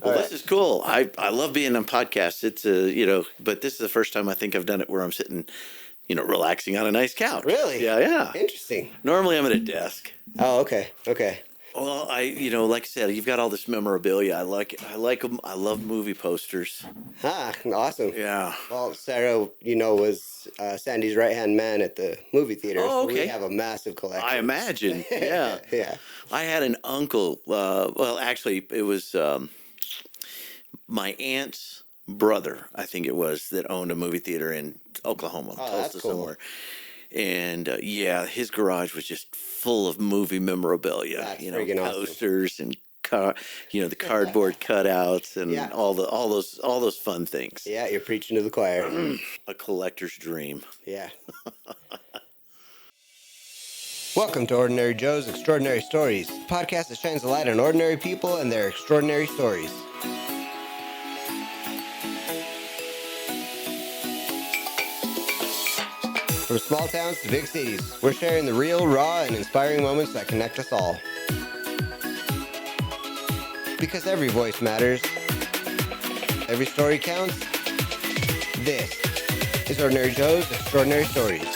Well, All this is cool. I love being on podcasts. It's but this is the first time I think I've done it where I'm sitting, relaxing on a nice couch. Really? Yeah, yeah. Interesting. Normally I'm at a desk. Oh, okay. Okay. Well, like I said, you've got all this memorabilia. I like it. I like them. I love movie posters. Ah, awesome. Yeah. Well, Sarah, was Sandy's right-hand man at the movie theater, Oh, so we okay. have a massive collection. I imagine. Yeah. Yeah. I had an uncle. Well, actually, it was my aunt's brother, I think it was, that owned a movie theater in Oklahoma, Oh, Tulsa that's cool. somewhere. And yeah, his garage was just full of movie memorabilia. That's freaking awesome. Posters and the cardboard cutouts and Yeah. all those fun things. Yeah, you're preaching to the choir. A collector's dream. Yeah. Welcome to Ordinary Joe's Extraordinary Stories, a podcast that shines a light on ordinary people and their extraordinary stories. From small towns to big cities, we're sharing the real, raw, and inspiring moments that connect us all. Because every voice matters, every story counts. This is Ordinary Joe's Extraordinary Stories.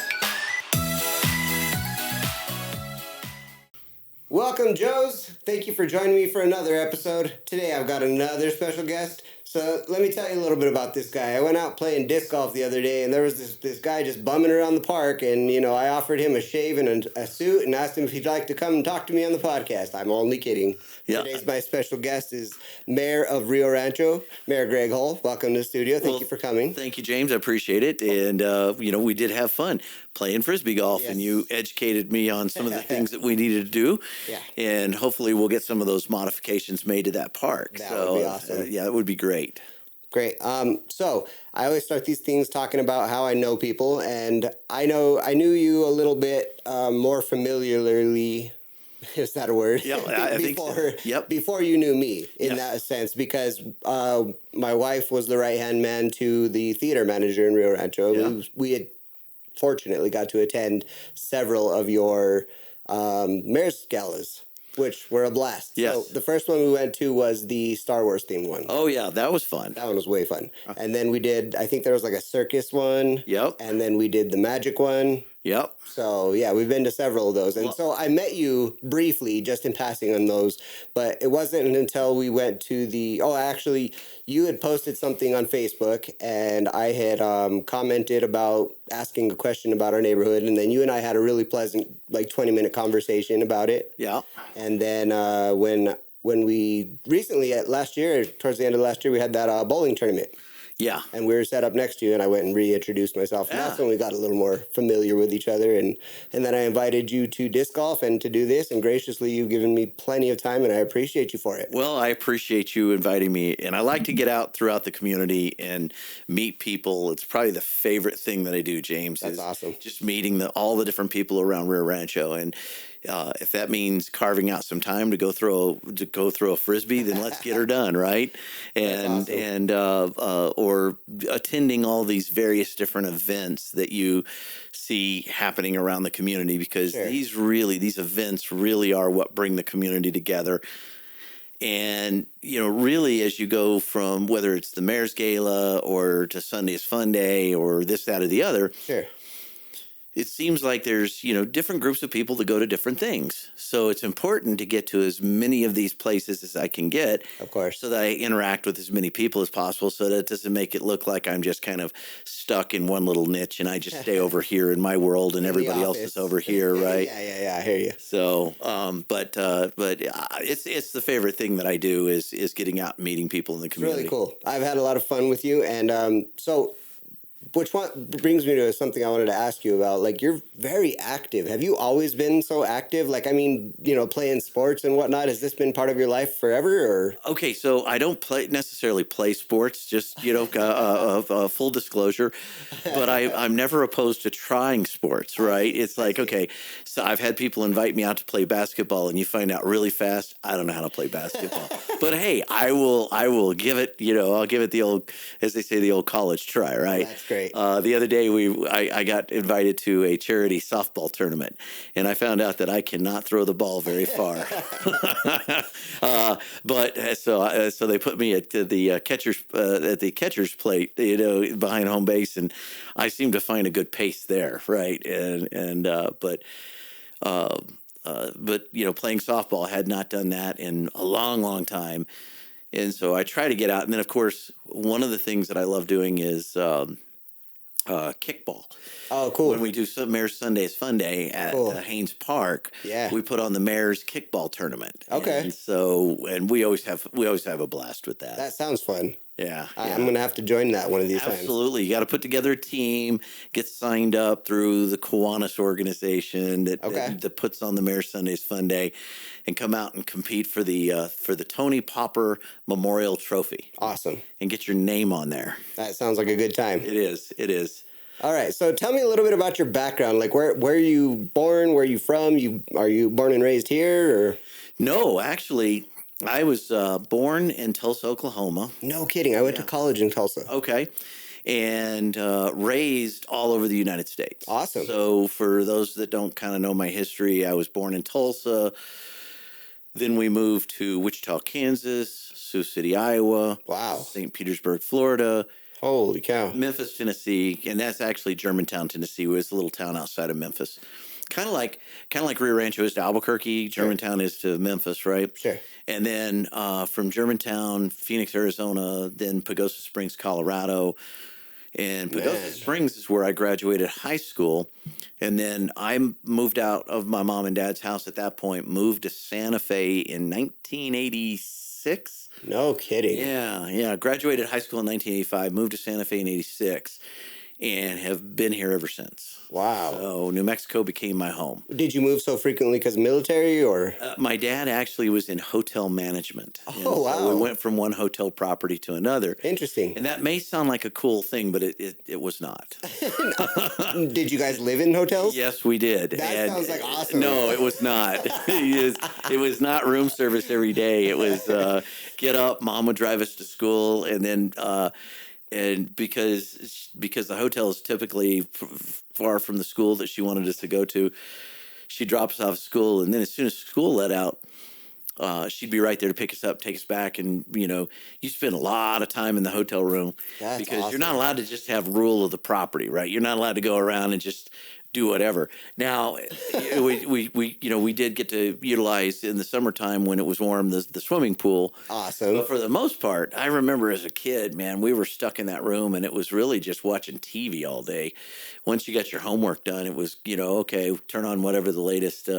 Welcome, Joes. Thank you for joining me for another episode. Today I've got another special guest. So let me tell you a little bit about this guy. I went out playing disc golf the other day, and there was this guy just bumming around the park, and, I offered him a shave and a suit and asked him if he'd like to come and talk to me on the podcast. I'm only kidding. Yeah. Today's my special guest is Mayor of Rancho, Mayor Gregg. Welcome to the studio. Thank you for coming. Thank you, James. I appreciate it. And, we did have fun playing Frisbee golf, and you educated me on some of the things that we needed to do. Yeah. And hopefully we'll get some of those modifications made to that park. That would be awesome. Yeah, that would be great. Great. So I always start these things talking about how I know people, and I knew you a little bit more familiarly. Is that a word? Yeah, I think so. Yep. Before you knew me, in that sense, because my wife was the right-hand man to the theater manager in Rio Rancho. Yeah. We had fortunately got to attend several of your mayor's galas, which were a blast. Yes. So the first one we went to was the Star Wars themed one. Oh, yeah, that was fun. That one was way fun. And then we did, I think there was like a circus one. Yep. And then we did the magic one. Yep. So, yeah, we've been to several of those. And so I met you briefly, just in passing on those. But it wasn't until we went to actually, you had posted something on Facebook, and I had commented about asking a question about our neighborhood. And then you and I had a really pleasant, 20-minute conversation about it. Yeah. And then when we recently, last year, towards the end of last year, we had that bowling tournament. Yeah. And we were set up next to you, and I went and reintroduced myself. And that's when we got a little more familiar with each other. And then I invited you to disc golf and to do this, and graciously you've given me plenty of time, and I appreciate you for it. Well, I appreciate you inviting me, and I like to get out throughout the community and meet people. It's probably the favorite thing that I do, James. That's awesome. Just meeting all the different people around Rio Rancho, and if that means carving out some time to go throw a frisbee, then let's get her done, right? And awesome. Or attending all these various different events that you see happening around the community, because these events really are what bring the community together. And, really, as you go from whether it's the Mayor's Gala or to Sunday's Fun Day or this, that, or the other. Sure. It seems like there's, different groups of people that go to different things. So it's important to get to as many of these places as I can get. Of course. So that I interact with as many people as possible, so that it doesn't make it look like I'm just kind of stuck in one little niche and I just stay over here in my world and everybody else is over here, right? Yeah, I hear you. So, but it's the favorite thing that I do is getting out and meeting people in the community. It's really cool. I've had a lot of fun with you, and which one brings me to something I wanted to ask you about. You're very active. Have you always been so active? Playing sports and whatnot. Has this been part of your life forever? Or okay, so I don't necessarily play sports. Just full disclosure, but I'm never opposed to trying sports. Right? It's like, okay, so I've had people invite me out to play basketball, and you find out really fast I don't know how to play basketball. But hey, I will give it. I'll give it the old, as they say, the old college try. Right? That's great. Great. The other day, I got invited to a charity softball tournament, and I found out that I cannot throw the ball very far. So they put me at the catcher's plate, behind home base, and I seem to find a good pace there, right? But playing softball, had not done that in a long, long time. And so I try to get out. And then, of course, one of the things that I love doing is kickball. Oh, cool. When we do Mayor's Sunday's Fun Day at Haynes Park, we put on the Mayor's kickball tournament. Okay. And we always have a blast with that. That sounds fun. Yeah. I'm going to have to join that one of these times. Absolutely. You got to put together a team, get signed up through the Kiwanis organization that puts on the Mayor's Sunday's Fun Day, and come out and compete for the Tony Popper Memorial Trophy. Awesome. And get your name on there. That sounds like a good time. It is. All right. So tell me a little bit about your background. Like, where are you born? Where are you from? Are you born and raised here? Or? No, actually, I was born in Tulsa, Oklahoma. No kidding. I went to college in Tulsa. Okay. And raised all over the United States. Awesome. So for those that don't kind of know my history, I was born in Tulsa. Then we moved to Wichita, Kansas, Sioux City, Iowa. Wow. St. Petersburg, Florida. Holy cow. Memphis, Tennessee. And that's actually Germantown, Tennessee. It was a little town outside of Memphis. Kind of like Rio Rancho is to Albuquerque, Germantown is to Memphis, right? Sure. And then from Germantown, Phoenix, Arizona, then Pagosa Springs, Colorado. And Pagosa Springs is where I graduated high school. And then I moved out of my mom and dad's house at that point, moved to Santa Fe in 1986. No kidding. Yeah. Graduated high school in 1985, moved to Santa Fe in 86, and have been here ever since. Wow. So New Mexico became my home. Did you move so frequently because military or? My dad actually was in hotel management. Oh, wow. So we went from one hotel property to another. Interesting. And that may sound like a cool thing, but it was not. Did you guys live in hotels? Yes, we did. That sounds like awesome. No, it was not. It was not room service every day. It was get up, mom would drive us to school, and then and because the hotel is typically far from the school that she wanted us to go to, she dropped us off at school, and then as soon as school let out, she'd be right there to pick us up, take us back, and you spend a lot of time in the hotel room. That's because awesome. You're not allowed to just have rule of the property, right? You're not allowed to go around and just do whatever. Now, we did get to utilize in the summertime when it was warm the swimming pool. Awesome. But for the most part, I remember as a kid, man, we were stuck in that room, and it was really just watching TV all day. Once you got your homework done, it was okay, turn on whatever the latest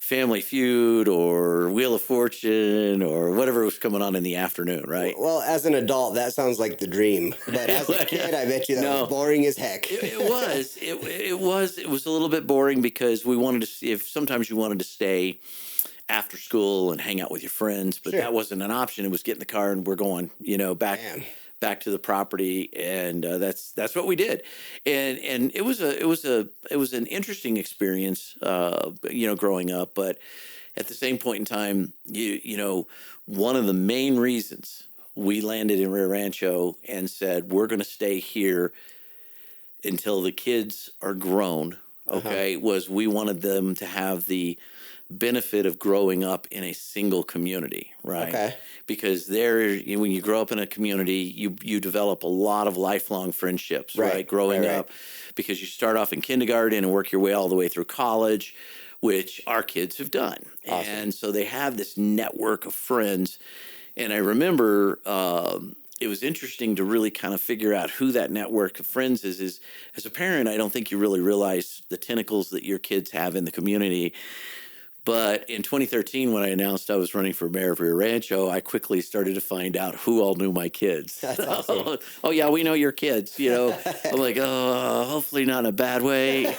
Family Feud or Wheel of Fortune or whatever was coming on in the afternoon, right? Well, as an adult, that sounds like the dream. But as a kid, I bet you that was boring as heck. It was. It was a little bit boring because we wanted to see if sometimes you wanted to stay after school and hang out with your friends, but that wasn't an option. It was get in the car and we're going, back to the property, and that's what we did, and it was an interesting experience, growing up. But at the same point in time, one of the main reasons we landed in Rio Rancho and said we're going to stay here until the kids are grown, was we wanted them to have the benefit of growing up in a single community, right? Okay. Because when you grow up in a community, you develop a lot of lifelong friendships, right? Growing up, because you start off in kindergarten and work your way all the way through college, which our kids have done. Awesome. And so they have this network of friends. And I remember it was interesting to really kind of figure out who that network of friends is. As a parent, I don't think you really realize the tentacles that your kids have in the community. But in 2013, when I announced I was running for mayor of Rio Rancho, I quickly started to find out who all knew my kids. That's awesome. Oh, yeah, we know your kids, I'm like, hopefully not in a bad way.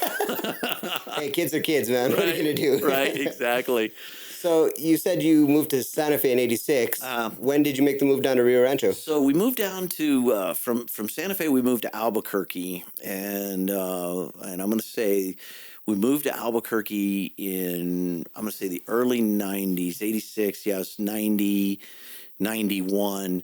Hey, kids are kids, man. What are you going to do? Right, exactly. So you said you moved to Santa Fe in 86. When did you make the move down to Rio Rancho? So we moved down to, from Santa Fe, we moved to Albuquerque. And I'm going to say we moved to Albuquerque in, I'm going to say the early 90s, 86. Yeah, it was 90, 91.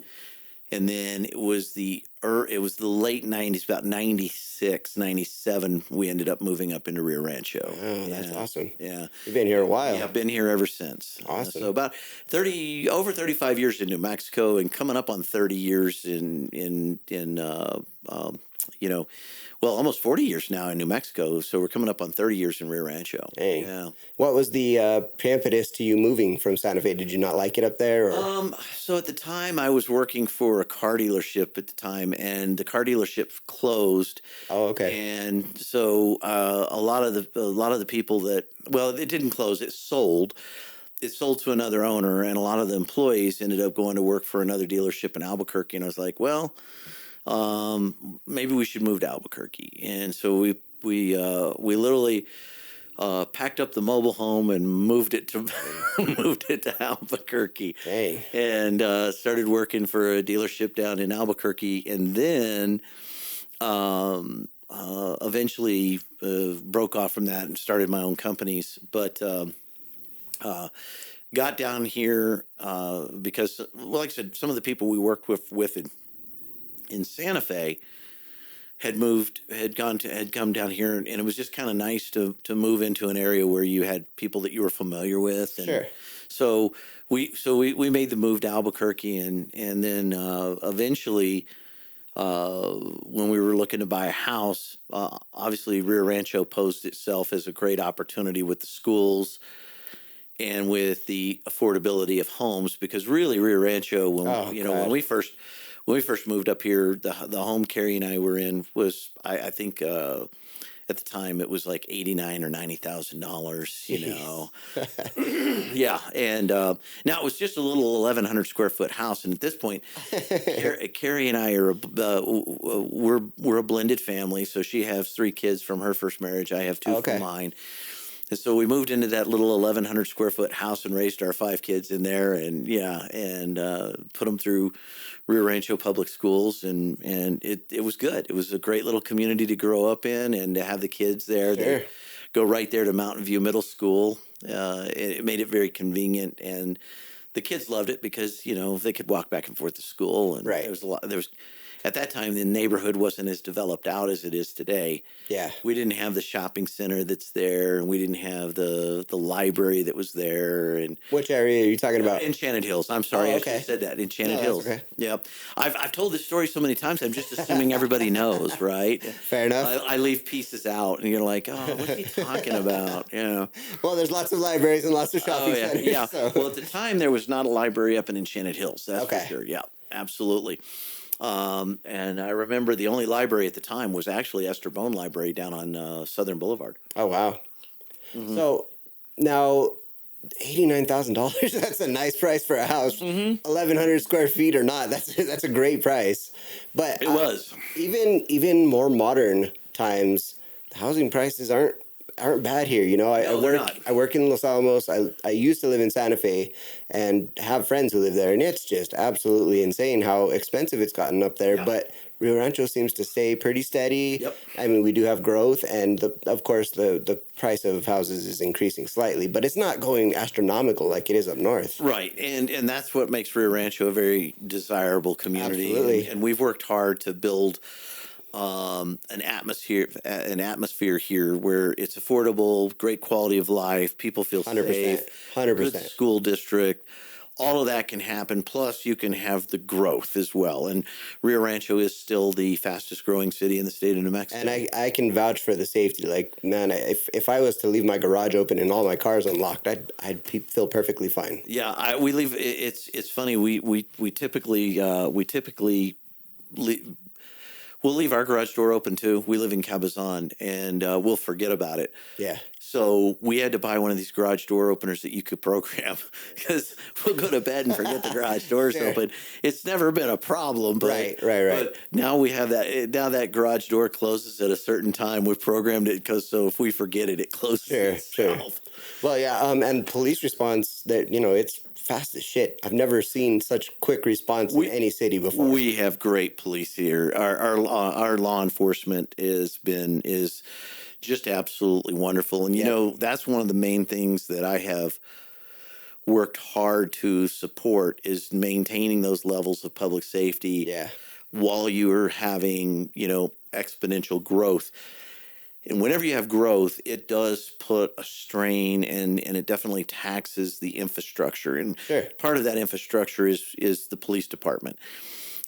And then it was the late 90s, about 96, 97. We ended up moving up into Rio Rancho. Oh, that's awesome. Yeah. You've been here a while. Yeah, I've been here ever since. Awesome. So about over 35 years in New Mexico, and coming up on 30 years almost 40 years now in New Mexico. So we're coming up on 30 years in Rio Rancho. Dang. Yeah. What was the impetus to you moving from Santa Fe? Did you not like it up there? Or? So at the time, I was working for a car dealership at the time, and the car dealership closed. Oh, okay. And so a lot of the people it didn't close; it sold. It sold to another owner, and a lot of the employees ended up going to work for another dealership in Albuquerque. And I was like, well, maybe we should move to Albuquerque. And so we literally packed up the mobile home and moved it to Albuquerque. Dang. And started working for a dealership down in Albuquerque, and then eventually broke off from that and started my own companies. But got down here because, well, like I said, some of the people we worked with in Santa Fe had come down here, and it was just kind of nice to move into an area where you had people that you were familiar with. And sure. So we made the move to Albuquerque, and then eventually, when we were looking to buy a house, obviously Rio Rancho posed itself as a great opportunity with the schools and with the affordability of homes, because really Rio Rancho, when we first moved up here, the home Carrie and I were in was, I think at the time it was like $89,000 or $90,000, you know. Yeah, and now it was just a little 1,100 square foot house, and at this point, Carrie and I are we're a blended family. So she has 3 kids from her first marriage. I have 2 from mine. And so we moved into that little 1,100 square foot house and raised our 5 kids in there, and put them through Rio Rancho public schools, and it was good. It was a great little community to grow up in, and to have the kids there. Sure. They go right there to Mountain View Middle School. It made it very convenient, and the kids loved it because they could walk back and forth to school, and right. There was at that time, the neighborhood wasn't as developed out as it is today. Yeah. We didn't have the shopping center that's there, and we didn't have the library that was there. And which area are you talking about? Enchanted Hills. I'm sorry, okay. I should have said that. Enchanted Hills. Okay. Yeah. I've told this story so many times, I'm just assuming everybody knows, right? Fair enough. I leave pieces out, and you're like, oh, what's he talking about? Yeah. Well, there's lots of libraries and lots of shopping centers. Yeah. So. Well, at the time, there was not a library up in Enchanted Hills. That's for sure. Yeah, absolutely. And I remember the only library at the time was actually Esther Bone Library down on Southern Boulevard. Oh, wow. Mm-hmm. So now $89,000, that's a nice price for a house. 1,100 square feet or not, that's a great price. But it was. Even more modern times, the housing prices aren't bad here. I work in Los Alamos. I used to live in Santa Fe and have friends who live there, and it's just absolutely insane how expensive it's gotten up there. Yeah. But Rio Rancho seems to stay pretty steady. Yep. I mean, we do have growth, and of course the price of houses is increasing slightly, but it's not going astronomical like it is up north. Right, and that's what makes Rio Rancho a very desirable community. Absolutely. And we've worked hard to build an atmosphere here where it's affordable, great quality of life, people feel 100%, safe, 100%. Good school district. All of that can happen. Plus, you can have the growth as well. And Rio Rancho is still the fastest growing city in the state of New Mexico. And I can vouch for the safety. Like, man, if I was to leave my garage open and all my cars unlocked, I'd feel perfectly fine. Yeah, we leave. It's funny. We typically we'll leave our garage door open too. We live in Cabazon, and we'll forget about it. Yeah. So we had to buy one of these garage door openers that you could program, because we'll go to bed and forget the garage doors open. It's never been a problem, but right. But now we have that. Now that garage door closes at a certain time. We've programmed it so if we forget it, it closes itself. Well, yeah. And police response, it's fast as shit. I've never seen such quick response in any city before. We have great police here. Our law enforcement is just absolutely wonderful. And, that's one of the main things that I have worked hard to support is maintaining those levels of public safety while you're having, exponential growth. And whenever you have growth, it does put a strain and it definitely taxes the infrastructure. And part of that infrastructure is the police department.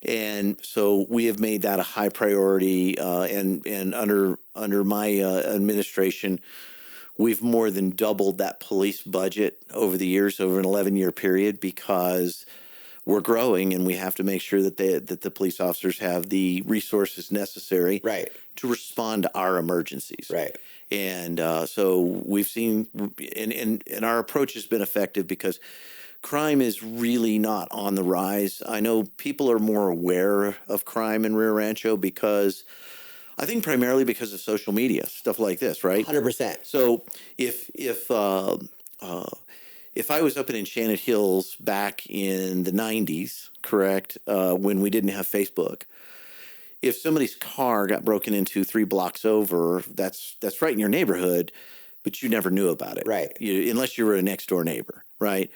And so we have made that a high priority. And under my administration, we've more than doubled that police budget over the years, over an 11-year period, because we're growing and we have to make sure that the police officers have the resources necessary to respond to our emergencies. And so we've seen, and our approach has been effective because crime is really not on the rise. I know people are more aware of crime in Rio Rancho because, I think primarily because of social media, stuff like this, right? 100%. So if I was up in Enchanted Hills back in the 90s, correct, when we didn't have Facebook, if somebody's car got broken into 3 blocks over, that's right in your neighborhood, but you never knew about it. Unless you were a next-door neighbor, right?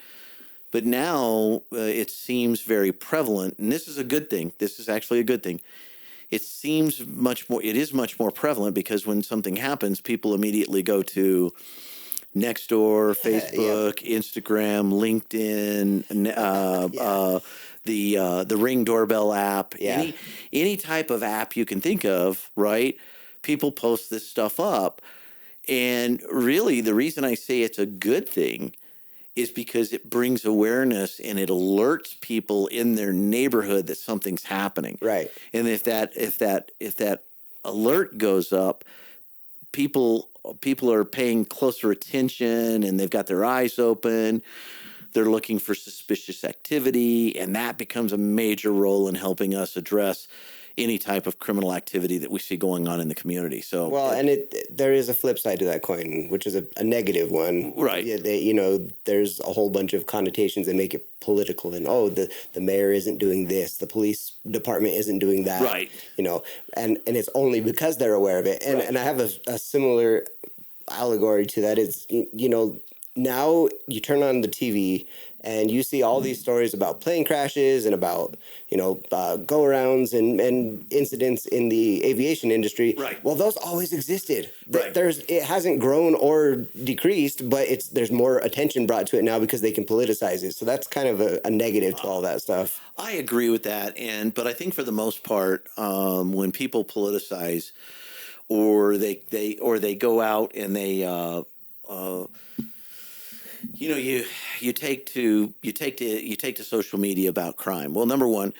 But now it seems very prevalent, and this is a good thing. This is actually a good thing. It is much more prevalent because when something happens, people immediately go to Nextdoor, Facebook, Instagram, LinkedIn, the Ring doorbell app, any type of app you can think of, right? People post this stuff up. And really, the reason I say it's a good thing is because it brings awareness and it alerts people in their neighborhood that something's happening. And if that alert goes up, people are paying closer attention and they've got their eyes open. They're looking for suspicious activity, and that becomes a major role in helping us address any type of criminal activity that we see going on in the community. So, there is a flip side to that coin, which is a negative one. There's a whole bunch of connotations that make it political, and the mayor isn't doing this, the police department isn't doing that, and it's only because they're aware of it. And I have a similar allegory to that. Is now you turn on the TV and you see all these stories about plane crashes and about go-arounds and incidents in the aviation industry. Well, those always existed. It hasn't grown or decreased, but there's more attention brought to it now because they can politicize it. So that's kind of a negative to all that stuff. I agree with that, but I think for the most part, when people politicize, or they go out and they you take to social media about crime. Well, number one,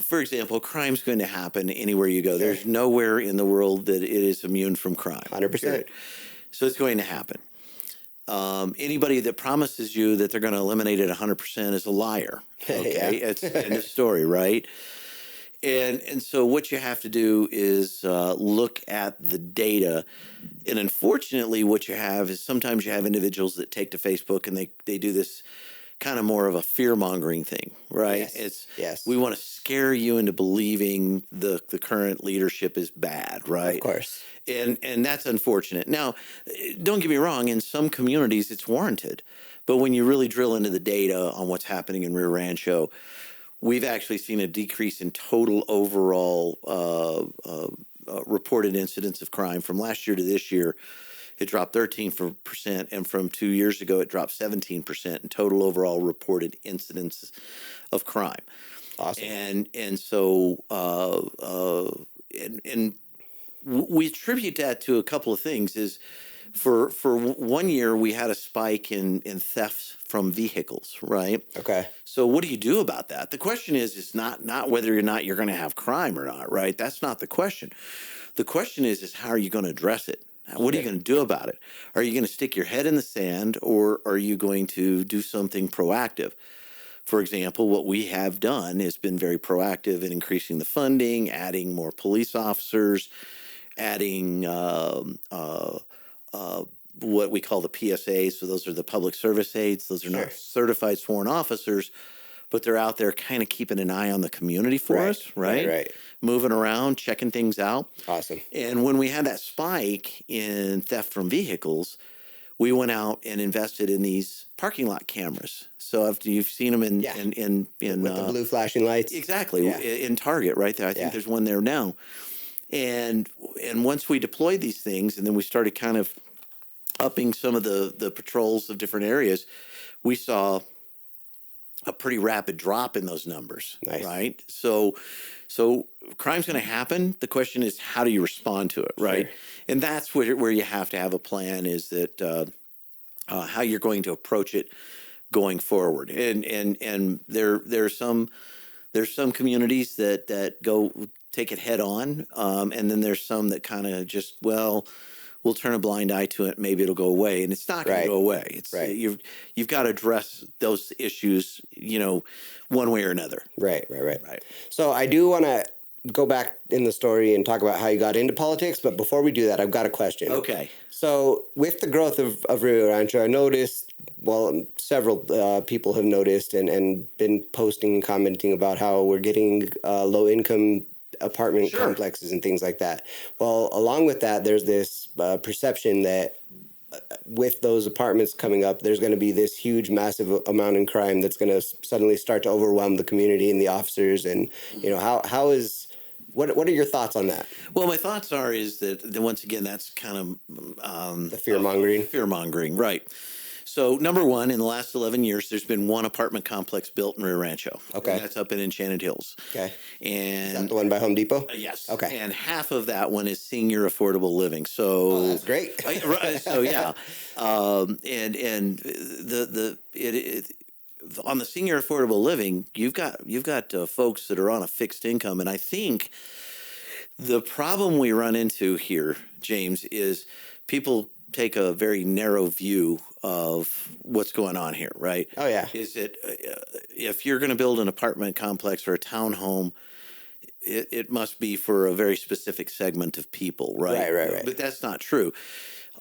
for example, crime's going to happen anywhere you go. There's nowhere in the world that it is immune from crime. 100%. So it's going to happen. Anybody that promises you that they're going to eliminate it 100% is a liar. Okay, it's end of story, right? And so what you have to do is look at the data. And unfortunately, what you have is sometimes you have individuals that take to Facebook and they do this kind of more of a fear-mongering thing, right? We want to scare you into believing the current leadership is bad, right? Of course. And that's unfortunate. Now, don't get me wrong, in some communities it's warranted. But when you really drill into the data on what's happening in Rio Rancho, we've actually seen a decrease in total overall reported incidents of crime from last year to this year. It dropped 13%, and from 2 years ago, it dropped 17% in total overall reported incidents of crime. Awesome. And so we attribute that to a couple of things. Is for 1 year we had a spike in thefts from vehicles, right? Okay. So what do you do about that? The question is not whether or not you're going to have crime or not, right? That's not the question. The question is how are you going to address it? What are you going to do about it? Are you going to stick your head in the sand, or are you going to do something proactive? For example, what we have done has been very proactive in increasing the funding, adding more police officers, adding what we call the PSAs. So those are the public service aides. Those are not certified sworn officers, but they're out there kind of keeping an eye on the community for us, right? Right. Moving around, checking things out. Awesome. And when we had that spike in theft from vehicles, we went out and invested in these parking lot cameras. So if you've seen them in with the blue flashing lights, exactly in Target right there. I think there's one there now. And once we deployed these things, and then we started kind of upping some of the patrols of different areas, we saw a pretty rapid drop in those numbers. Nice. Right? So crime's going to happen. The question is, how do you respond to it, right? Sure. And that's where you have to have a plan, is that how you're going to approach it going forward. And there's some communities that go take it head on, and then there's some that kind of just, well, we'll turn a blind eye to it. Maybe it'll go away, and it's not going to go away. It's you've got to address those issues, one way or another. Right. So I do want to go back in the story and talk about how you got into politics, but before we do that, I've got a question. Okay. So with the growth of Rio Rancho, I noticed, several people have noticed and been posting and commenting about how we're getting low-income apartment complexes and things like that. Well, along with that, there's this perception that with those apartments coming up, there's going to be this huge, massive amount in crime that's going to suddenly start to overwhelm the community and the officers. And, what are your thoughts on that? Well, my thoughts is that once again, that's kind of the fear-mongering. Fear-mongering, right. So, number one, in the last 11 years, there's been one apartment complex built in Rio Rancho. Okay. And that's up in Enchanted Hills. Okay. And is that the one by Home Depot? Yes. Okay. And half of that one is senior affordable living. So that's great. So yeah, on the senior affordable living, you've got folks that are on a fixed income, and I think the problem we run into here, James, is people take a very narrow view of what's going on here, right? Oh, yeah. Is it if you're going to build an apartment complex or a townhome, it must be for a very specific segment of people, right? Right. But that's not true.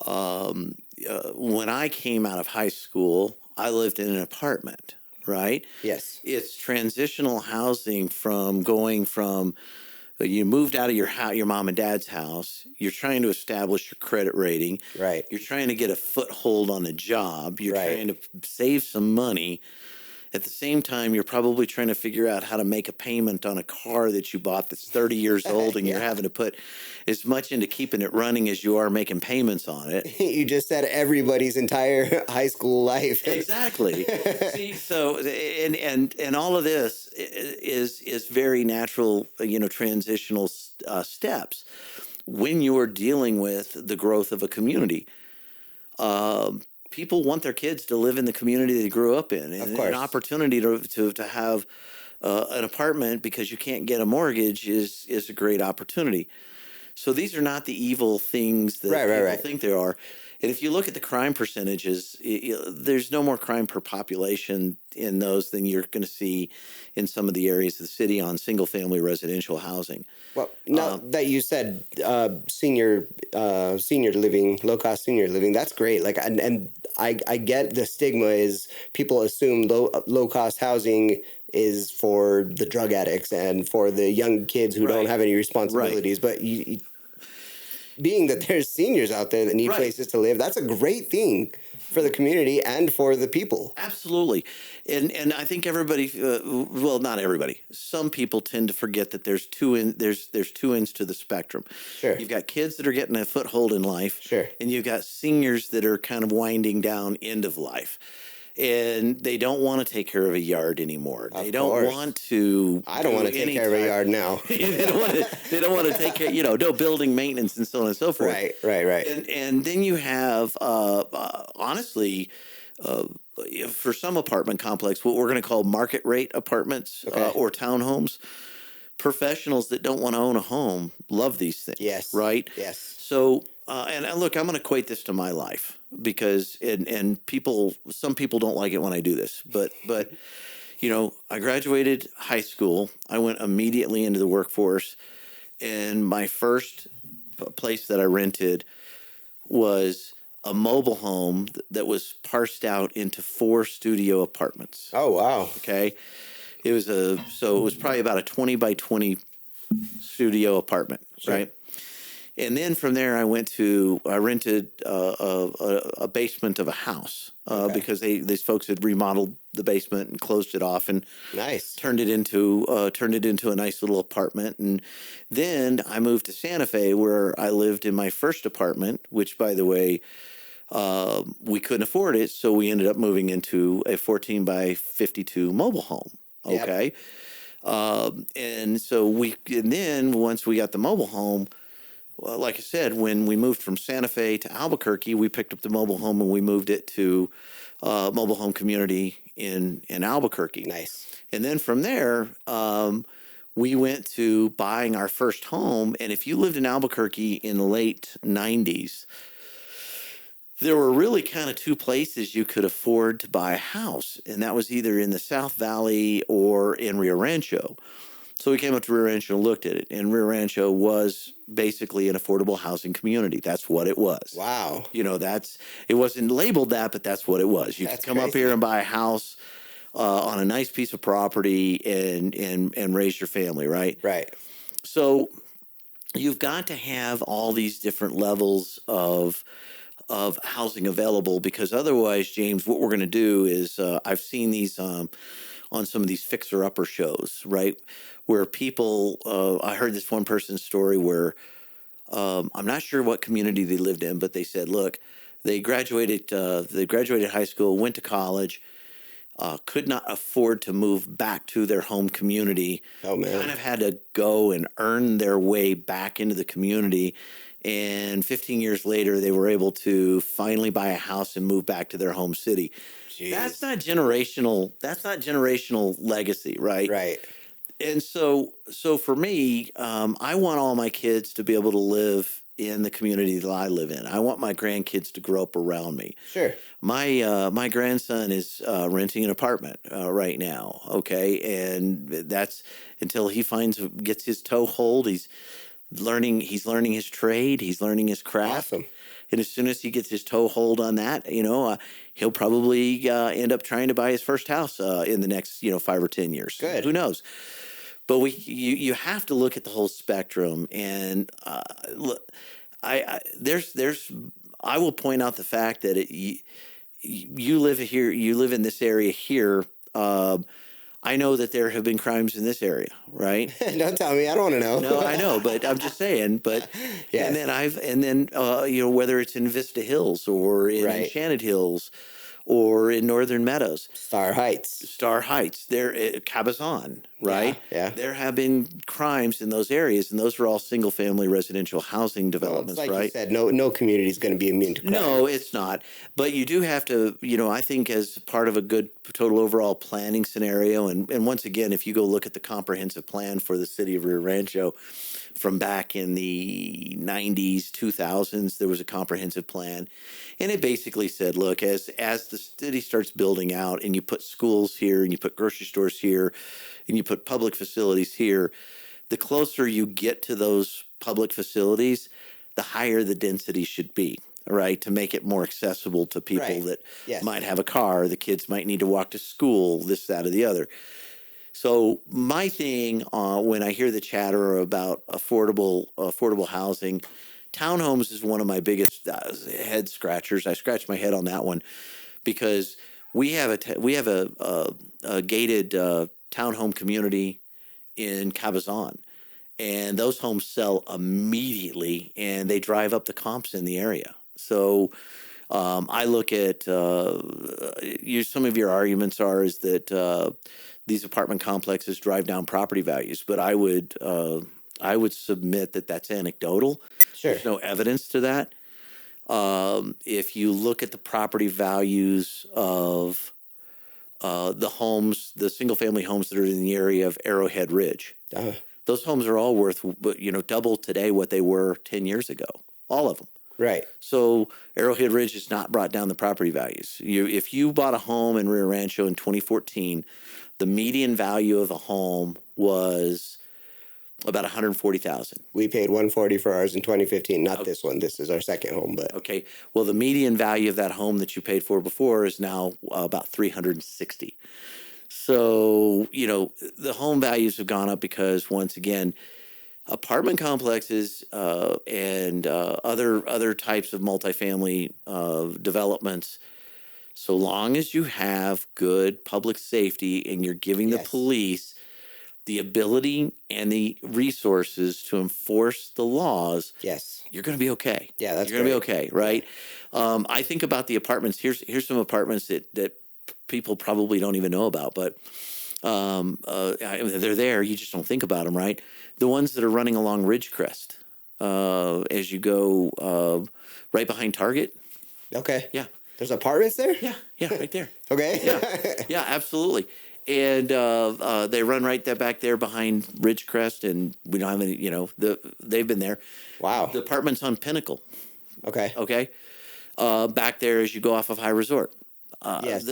When I came out of high school, I lived in an apartment, right? Yes. It's transitional housing from going from you moved out of your mom and dad's house. You're trying to establish your credit rating. Right. You're trying to get a foothold on a job. You're trying to save some money. At the same time, you're probably trying to figure out how to make a payment on a car that you bought that's 30 years old, and you're having to put as much into keeping it running as you are making payments on it. You just said everybody's entire high school life. Exactly. See, so and all of this is very natural, transitional steps when you're dealing with the growth of a community. People want their kids to live in the community they grew up in, and an opportunity to have an apartment because you can't get a mortgage is a great opportunity. So these are not the evil things that people think they are. And if you look at the crime percentages, there's no more crime per population in those than you're going to see in some of the areas of the city on single-family residential housing. Well, now that you said senior living, low-cost senior living, that's great. Like, and I get the stigma is people assume low-cost housing is for the drug addicts and for the young kids who don't have any responsibilities. But being that there's seniors out there that need places to live, that's a great thing for the community and for the people. Absolutely. And I think everybody, not everybody, some people tend to forget that there's two ends to the spectrum. Sure. You've got kids that are getting a foothold in life. Sure. And you've got seniors that are kind of winding down end of life. And they don't want to take care of a yard anymore. They don't want to. I don't want to take care of a yard now. They don't want to take care. No building maintenance and so on and so forth. Right. And then you have, honestly, for some apartment complex, what we're going to call market rate apartments or townhomes. Professionals that don't want to own a home love these things. Yes. Right. Yes. So. And look, I'm going to equate this to my life because some people don't like it when I do this, but I graduated high school. I went immediately into the workforce, and my first place that I rented was a mobile home that was parsed out into 4 studio apartments. Oh, wow. Okay. It was probably about a 20 by 20 studio apartment, right? And then from there, I rented a basement of a house because these folks had remodeled the basement and closed it off and Nice. turned it into a nice little apartment. And then I moved to Santa Fe, where I lived in my first apartment, which, by the way, we couldn't afford it, so we ended up moving into a 14 by 52 mobile home. Okay. Yep. And then once we got the mobile home, well, like I said, when we moved from Santa Fe to Albuquerque, we picked up the mobile home and we moved it to mobile home community in Albuquerque. Nice. And then from there, we went to buying our first home. And if you lived in Albuquerque in the late 90s, there were really kind of two places you could afford to buy a house, and that was either in the South Valley or in Rio Rancho. So we came up to Rio Rancho and looked at it, and Rio Rancho was basically an affordable housing community. That's what it was. Wow. It wasn't labeled that, but that's what it was. You could come up here and buy a house on a nice piece of property and raise your family, right? Right. So you've got to have all these different levels of housing available, because otherwise, James, what we're going to do is I've seen these on some of these fixer-upper shows, right, where people I heard this one person's story where I'm not sure what community they lived in, but they said, look, they graduated high school, went to college, could not afford to move back to their home community. Oh, man. Kind of had to go and earn their way back into the community. And 15 years later, they were able to finally buy a house and move back to their home city. Jeez. That's not generational. That's not generational legacy, right? Right. And so for me, I want all my kids to be able to live in the community that I live in. I want my grandkids to grow up around me. Sure. My grandson is renting an apartment right now. Okay, and that's until he gets his toehold. He's learning his trade. He's learning his craft. Awesome. And as soon as he gets his toehold on that, he'll probably end up trying to buy his first house in the next 5 or 10 years. Good. Who knows? But you have to look at the whole spectrum. And I will point out the fact that you live here. You live in this area here. I know that there have been crimes in this area, right? Don't tell me. I don't want to know. No, I know, but I'm just saying. But yes. and then whether it's in Vista Hills or in Enchanted Hills or in Northern Meadows, Star Heights, there Cabazon, right? Yeah. There have been crimes in those areas, and those are all single-family residential housing developments, like right? You said, no community is going to be immune to crime. No, it's not. But you do have to, I think as part of a good total overall planning scenario, and once again, if you go look at the comprehensive plan for the city of Rio Rancho from back in the 90s, 2000s, there was a comprehensive plan. And it basically said, look, as the city starts building out and you put schools here and you put grocery stores here and you put public facilities here, the closer you get to those public facilities, the higher the density should be, right? To make it more accessible to people that might have a car, the kids might need to walk to school, this, that, or the other. So my thing when I hear the chatter about affordable housing, townhomes is one of my biggest head scratchers. I scratch my head on that one because we have a gated townhome community in Cabazon, and those homes sell immediately, and they drive up the comps in the area. So I look at some of your arguments is that these apartment complexes drive down property values, but I would submit that that's anecdotal. Sure. There's no evidence to that. If you look at the property values of the single-family homes that are in the area of Arrowhead Ridge, those homes are all worth, double today what they were 10 years ago. All of them. Right. So Arrowhead Ridge has not brought down the property values. If you bought a home in Rio Rancho in 2014, the median value of a home was about $140,000. We paid $140 for ours in 2015. Not this one. This is our second home, but okay. Well, the median value of that home that you paid for before is now about $360,000. So the home values have gone up because once again, Apartment complexes and other types of multifamily developments, so long as you have good public safety and you're giving the police the ability and the resources to enforce the laws, you're going to be okay. Yeah, that's you're going to be okay, right? I think about the apartments. Here's some apartments that people probably don't even know about, but they're there. You just don't think about them, right? The ones that are running along Ridgecrest as you go right behind Target. Okay. Yeah. There's apartments there? Yeah, right there. Okay. Yeah, absolutely. And they run right there back there behind Ridgecrest, and we don't have any, they've been there. Wow. The apartment's on Pinnacle. Okay. Back there as you go off of High Resort. Yes.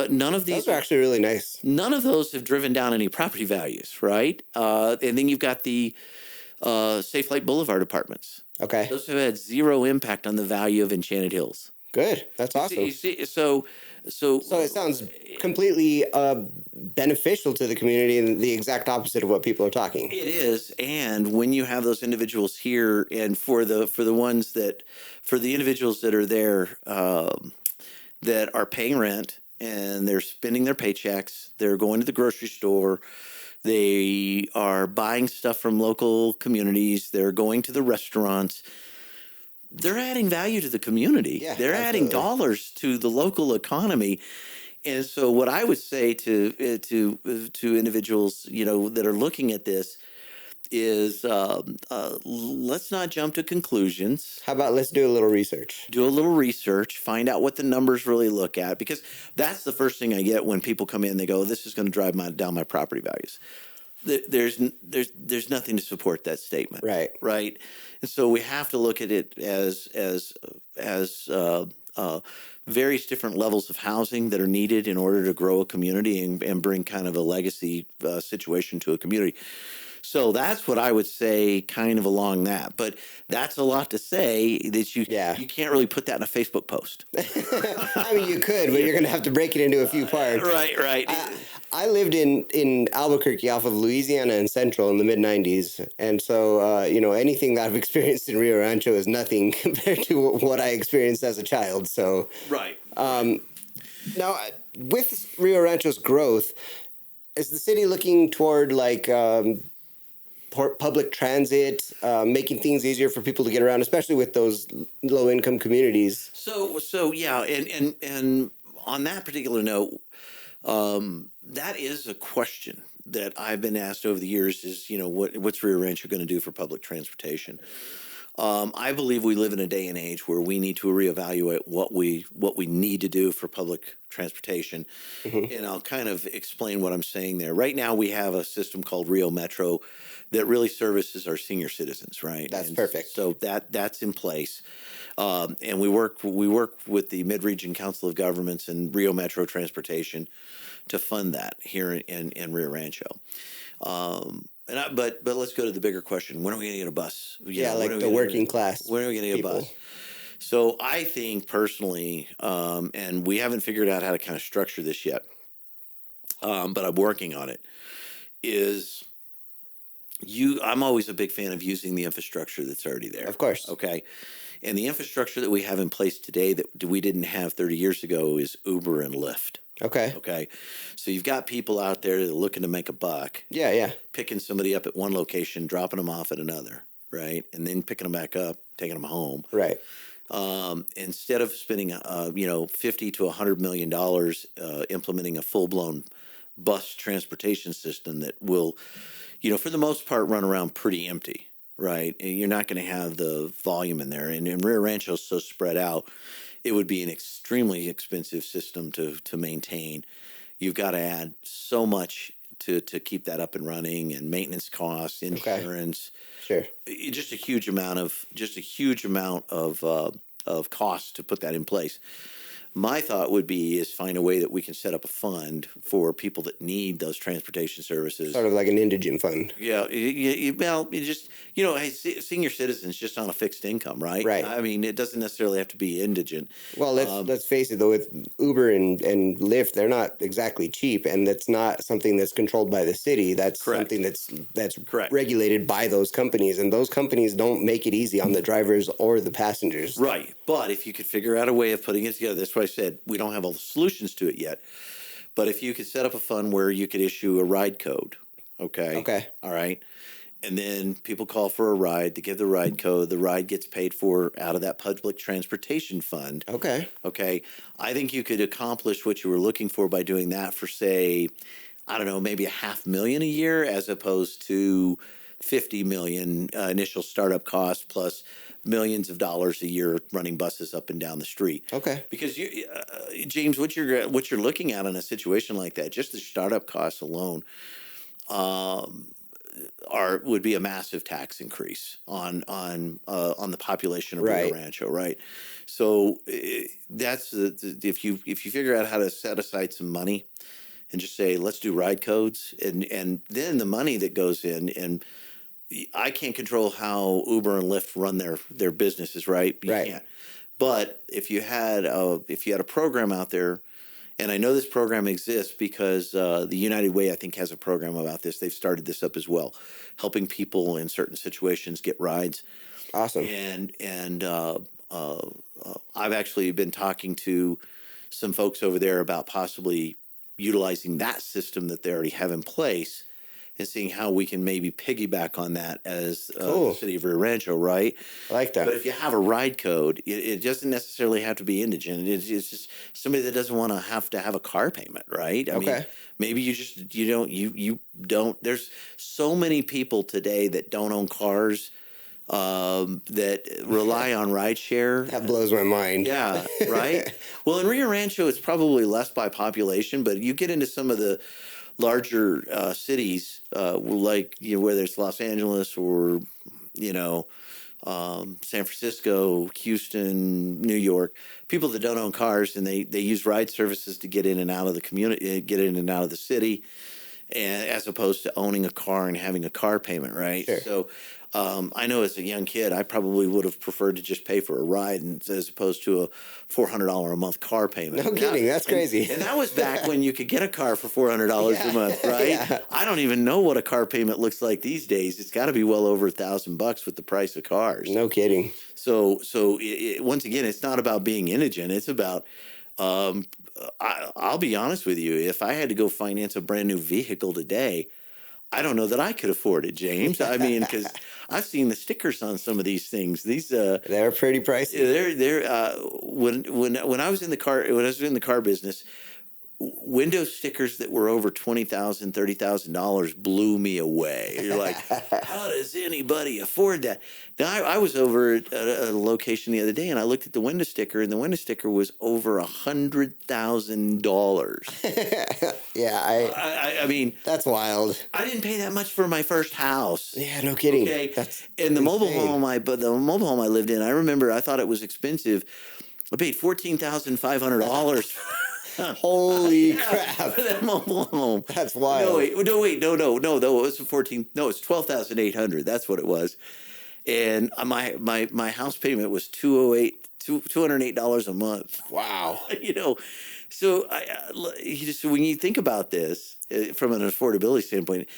None of these are actually really nice. None of those have driven down any property values, right? And then you've got the Safe Light Boulevard apartments. Okay. Those have had zero impact on the value of Enchanted Hills. Good. That's awesome. You see, so it sounds completely beneficial to the community and the exact opposite of what people are talking. It is, and when you have those individuals here, and for the individuals that are there that are paying rent and they're spending their paychecks, they're going to the grocery store, they are buying stuff from local communities, they're going to the restaurants. They're adding value to the community. Yeah, they're adding dollars to the local economy. And so what I would say to individuals, that are looking at this is let's not jump to conclusions. How about let's do a little research? Do a little research, find out what the numbers really look at, because that's the first thing I get when people come in. They go, this is going to drive down my property values. There's nothing to support that statement. Right. And so we have to look at it as various different levels of housing that are needed in order to grow a community and bring kind of a legacy situation to a community. So that's what I would say kind of along that. But that's a lot to say that you can't really put that in a Facebook post. I mean, you could, but you're going to have to break it into a few parts. Right. I lived in Albuquerque off of Louisiana and Central in the mid-'90s. And so, anything that I've experienced in Rio Rancho is nothing compared to what I experienced as a child. So, right. Now, with Rio Rancho's growth, is the city looking toward public transit, making things easier for people to get around, especially with those low-income communities? So yeah, and on that particular note, that is a question that I've been asked over the years is, what's Rio Rancho going to do for public transportation? I believe we live in a day and age where we need to reevaluate what we need to do for public transportation. Mm-hmm. And I'll kind of explain what I'm saying there. Right now, we have a system called Rio Metro that really services our senior citizens, right? That's perfect. So that's in place. And we work with the Mid-Region Council of Governments and Rio Metro Transportation to fund that here in Rio Rancho. But let's go to the bigger question. When are we going to get a bus? Like the working class. When are we going to get a bus? So I think personally, and we haven't figured out how to kind of structure this yet, but I'm working on it, I'm always a big fan of using the infrastructure that's already there. Of course. Okay. And the infrastructure that we have in place today that we didn't have 30 years ago is Uber and Lyft. Okay. So you've got people out there that are looking to make a buck. Yeah. Picking somebody up at one location, dropping them off at another, right? And then picking them back up, taking them home. Right. Instead of spending, $50 to $100 million implementing a full-blown bus transportation system that will, for the most part, run around pretty empty, right? And you're not going to have the volume in there. And Rio Rancho is so spread out, it would be an extremely expensive system to maintain. You've got to add so much to keep that up and running, and maintenance costs, insurance. Okay. Sure. Just a huge amount of cost to put that in place. My thought would be is find a way that we can set up a fund for people that need those transportation services. Sort of like an indigent fund. Yeah, well, you just hey, senior citizens just on a fixed income, right? Right. I mean, it doesn't necessarily have to be indigent. Well, let's face it though, with Uber and Lyft, they're not exactly cheap, and that's not something that's controlled by the city. That's Correct. something that's Correct. regulated by those companies, and those companies don't make it easy on the drivers or the passengers. Right, but if you could figure out a way of putting it together, that's why I said we don't have all the solutions to it yet. But if you could set up a fund where you could issue a ride code, okay, all right, and then people call for a ride, they give the ride code, the ride gets paid for out of that public transportation fund. Okay. I think you could accomplish what you were looking for by doing that for, say, I don't know, maybe $500,000 a year as opposed to $50 million initial startup cost plus millions of dollars a year running buses up and down the street. Okay. Because James, what you're looking at in a situation like that, just the startup costs alone, would be a massive tax increase on the population of Rio Rancho, right? So that's if you figure out how to set aside some money and just say let's do ride codes, and then the money that goes in, and I can't control how Uber and Lyft run their businesses, right? You can't. But if you had a program out there, and I know this program exists because the United Way, I think, has a program about this. They've started this up as well, helping people in certain situations get rides. Awesome. And I've actually been talking to some folks over there about possibly utilizing that system that they already have in place and seeing how we can maybe piggyback on that as the city of Rio Rancho, right? I like that. But if you have a ride code, it doesn't necessarily have to be indigent. It's just somebody that doesn't want to have a car payment, right? I mean, maybe you don't. There's so many people today that don't own cars, that rely on rideshare. That blows my mind. Yeah, right? Well, in Rio Rancho, it's probably less by population, but you get into some of the larger cities, like whether it's Los Angeles or San Francisco, Houston, New York, people that don't own cars and they use ride services to get in and out of the community, get in and out of the city, and as opposed to owning a car and having a car payment, right? Sure. So I know as a young kid, I probably would have preferred to just pay for a ride as opposed to a $400 a month car payment. No kidding, that's crazy. And that was back when you could get a car for $400 a month, right? Yeah. I don't even know what a car payment looks like these days. It's got to be well over $1,000 with the price of cars. No kidding. So once again, it's not about being indigent. It's about I'll be honest with you. If I had to go finance a brand new vehicle today, I don't know that I could afford it, James. I mean, because I've seen the stickers on some of these things. These they're pretty pricey. They're when I was in the car business, window stickers that were over $20,000, $30,000 blew me away. You're like, how does anybody afford that? Now, I was over at a location the other day, and I looked at the window sticker, and the window sticker was over $100,000. Yeah, I mean, that's wild. I didn't pay that much for my first house. Yeah, no kidding. Okay, that's the mobile home I lived in, I remember I thought it was expensive. I paid $14,500. Holy crap! For that mobile home. That's wild. No, wait. No. It was 14. No, it's 12,800. That's what it was. And my house payment was $208 a month. Wow. So when you think about this from an affordability standpoint,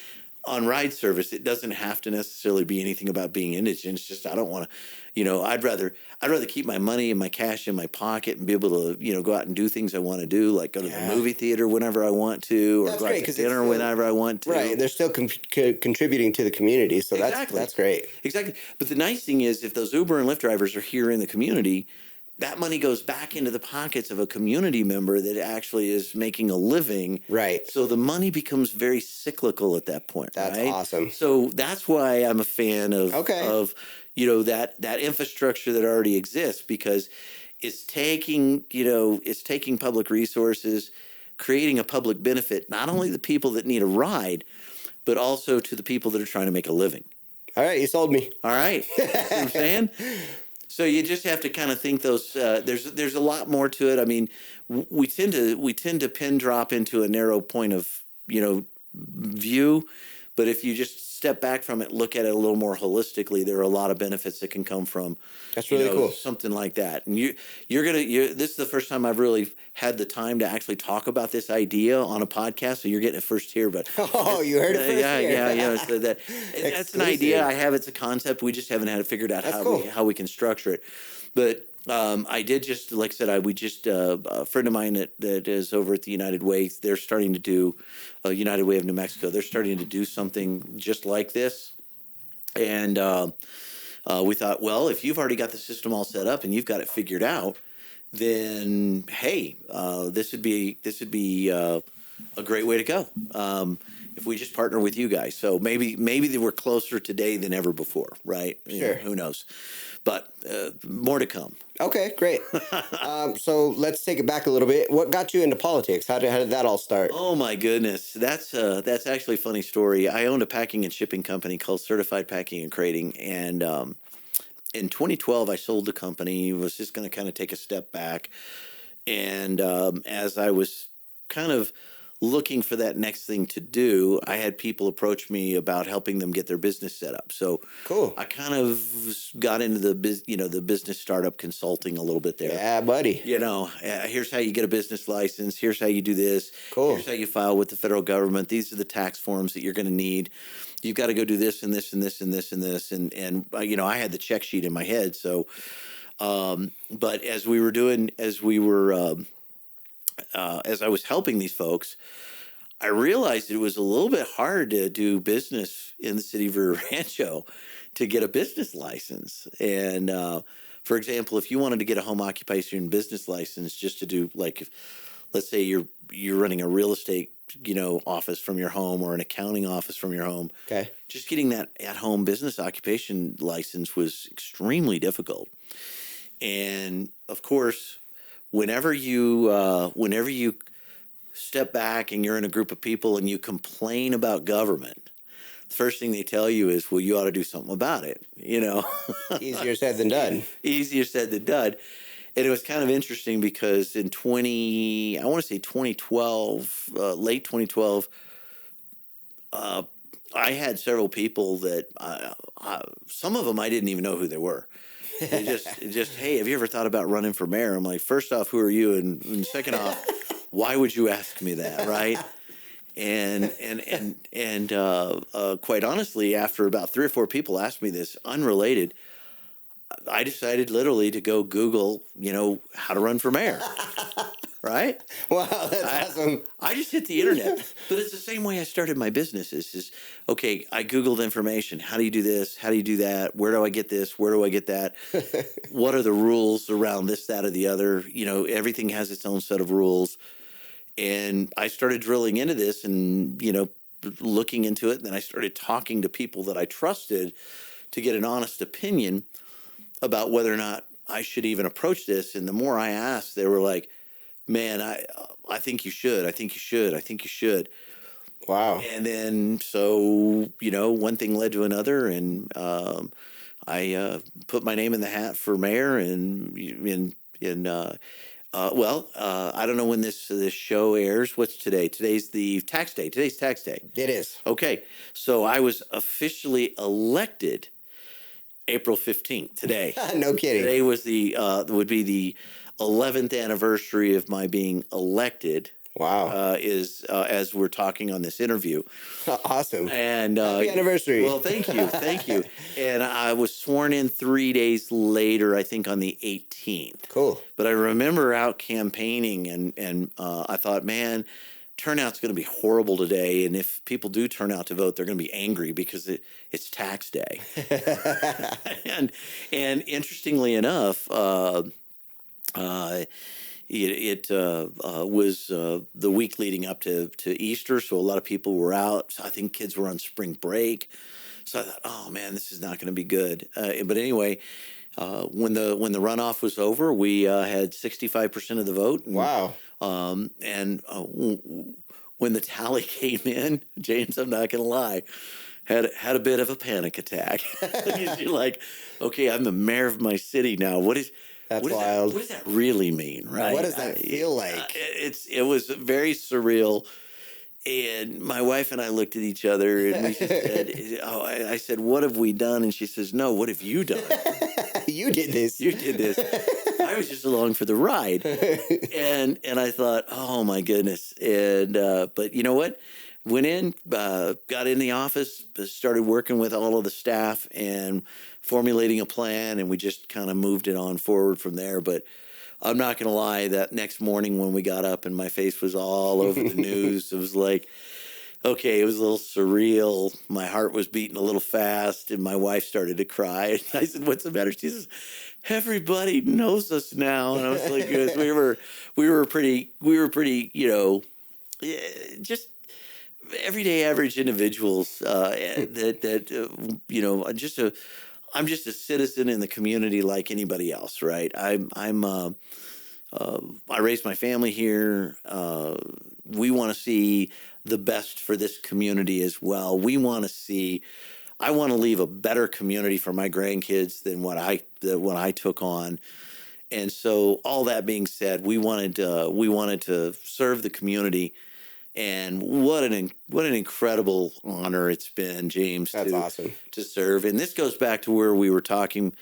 on ride service, it doesn't have to necessarily be anything about being indigent. It's just I don't want to, I'd rather keep my money and my cash in my pocket and be able to, go out and do things I want to do, like go to the movie theater whenever I want to, or go out to dinner whenever I want to. Right, they're still contributing to the community, so that's great. Exactly. But the nice thing is, if those Uber and Lyft drivers are here in the community, that money goes back into the pockets of a community member that actually is making a living. Right. So the money becomes very cyclical at that point. That's right? awesome. So that's why I'm a fan of that infrastructure that already exists, because it's taking public resources, creating a public benefit, not only the people that need a ride, but also to the people that are trying to make a living. All right, you sold me. All right. See what I'm saying? So you just have to kind of think those. There's a lot more to it. I mean, we tend to pin drop into a narrow point of view, but if you just step back from it, look at it a little more holistically, there are a lot of benefits that can come from. That's really cool. Something like that. And this is the first time I've really had the time to actually talk about this idea on a podcast. So you're getting it first here, but oh, you heard it first here. Yeah. So that's an idea I have. It's a concept. We just haven't had it figured out how we can structure it. But I did just, like I said, a friend of mine that is over at the United Way, they're starting to do United Way of New Mexico. They're starting to do something just like this. And we thought, well, if you've already got the system all set up and you've got it figured out, then, hey, this would be a great way to go. If we just partner with you guys. So maybe we're closer today than ever before, right? Sure. Who knows? But more to come. Okay, great. So let's take it back a little bit. What got you into politics? How did that all start? Oh my goodness, that's actually a funny story. I owned a packing and shipping company called Certified Packing and Crating, and in 2012 I sold the company. Was just going to kind of take a step back, and as I was kind of looking for that next thing to do, I had people approach me about helping them get their business set up. So cool. I kind of got into the business startup consulting a little bit there. Yeah, buddy. Here's how you get a business license. Here's how you do this. Cool. Here's how you file with the federal government. These are the tax forms that you're going to need. You've got to go do this and this and this and this and this. And I had the check sheet in my head. So, but as I was helping these folks, I realized it was a little bit hard to do business in the city of Rancho to get a business license. And for example, if you wanted to get a home occupation business license just to do, like, let's say you're running a real estate office from your home or an accounting office from your home. Okay. Just getting that at-home business occupation license was extremely difficult. And of course, whenever you step back and you're in a group of people and you complain about government, the first thing they tell you is, well, you ought to do something about it. Easier said than done. Easier said than done. And it was kind of interesting because in 2012, late 2012, I had several people that some of them I didn't even know who they were. They just, hey, have you ever thought about running for mayor? I'm like, first off, who are you? And second off, why would you ask me that, right? And quite honestly, after about 3 or 4 people asked me this, unrelated, I decided literally to go Google, how to run for mayor. Right? Wow, that's awesome. I just hit the internet. But it's the same way I started my business. It's just, okay, I Googled information. How do you do this? How do you do that? Where do I get this? Where do I get that? What are the rules around this, that, or the other? Everything has its own set of rules. And I started drilling into this and, looking into it. And then I started talking to people that I trusted to get an honest opinion about whether or not I should even approach this. And the more I asked, they were like, man, I think you should. I think you should. I think you should. Wow. And then, so, one thing led to another, and I put my name in the hat for mayor. And I don't know when this show airs. What's today? Today's the tax day. Today's tax day. It is. Okay. So I was officially elected April 15th today. No kidding. Today was would be the 11th anniversary of my being elected. Wow. As we're talking on this interview. Awesome. And happy anniversary. Well, thank you. And I was sworn in 3 days later, I think on the 18th. Cool. But I remember out campaigning and I thought, man, turnout's going to be horrible today, and if people do turn out to vote, they're going to be angry because it's tax day. and interestingly enough, it was the week leading up to Easter, so a lot of people were out. So I think kids were on spring break. So I thought, oh man, this is not going to be good. But anyway, when the runoff was over, we had 65% of the vote. And, wow. When the tally came in, James, I'm not going to lie, had a bit of a panic attack. You're like, okay, I'm the mayor of my city now. That's wild. What does that really mean, right? What does that feel like? It was very surreal. And my wife and I looked at each other and we just said, "Oh," I said, "What have we done?" And she says, "No, what have you done?" You did this. You did this. I was just along for the ride, and I thought, oh my goodness. And but you know what? Went in, got in the office, started working with all of the staff and formulating a plan, and we just kind of moved it on forward from there. But I'm not going to lie, that next morning when we got up and my face was all over the news, it was like, okay, it was a little surreal. My heart was beating a little fast, and my wife started to cry. And I said, "What's the matter?" She says, "Everybody knows us now." And I was like, "Yes, we were pretty, just everyday average individuals I'm just a citizen in the community like anybody else, right? I raised my family here. We want to see the best for this community as well. I want to leave a better community for my grandkids than what I took on. And so, all that being said, we wanted to serve the community. And what an incredible honor it's been, James. That's awesome to serve. And this goes back to where we were talking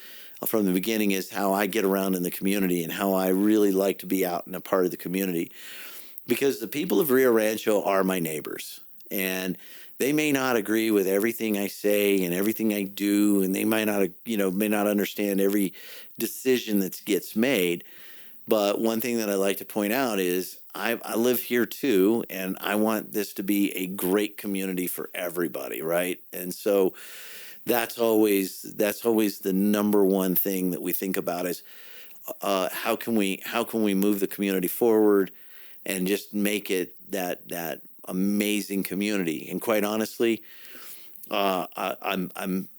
from the beginning, is how I get around in the community and how I really like to be out and a part of the community, because the people of Rio Rancho are my neighbors, and they may not agree with everything I say and everything I do, and they may not understand every decision that gets made. But one thing that I like to point out is I live here too, and I want this to be a great community for everybody, right? And so that's always the number one thing that we think about is how can we move the community forward and just make it that amazing community. And quite honestly, I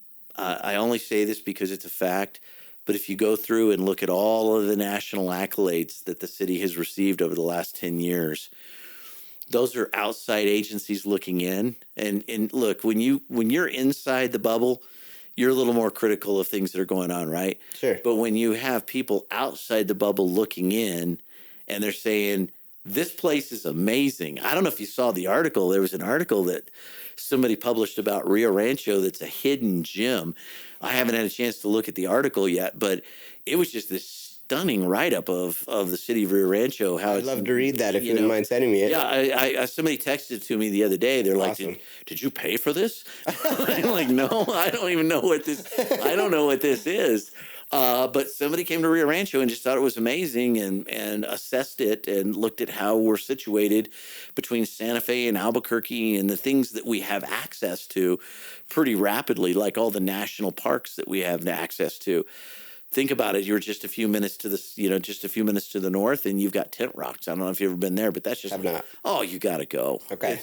only say this because it's a fact. But if you go through and look at all of the national accolades that the city has received over the last 10 years, those are outside agencies looking in. And look, when you're inside the bubble, you're a little more critical of things that are going on, right? Sure. But when you have people outside the bubble looking in and they're saying, this place is amazing. I don't know if you saw the article. There was an article that somebody published about Rio Rancho that's a hidden gem. I haven't had a chance to look at the article yet, but it was just this stunning write-up of the city of Rio Rancho. How I'd love to read that if you wouldn't mind sending me it. Yeah, I somebody texted to me the other day. They're like, Awesome. did you pay for this? I'm like, no, I don't even know what this. I don't know what this is. But somebody came to Rio Rancho and just thought it was amazing and assessed it and looked at how we're situated between Santa Fe and Albuquerque and the things that we have access to pretty rapidly, like all the national parks that we have access to. Think about it. You're just a few minutes to the north, and you've got Tent Rocks. I don't know if you've ever been there, but that's just I've not. Oh, you got to go. Okay.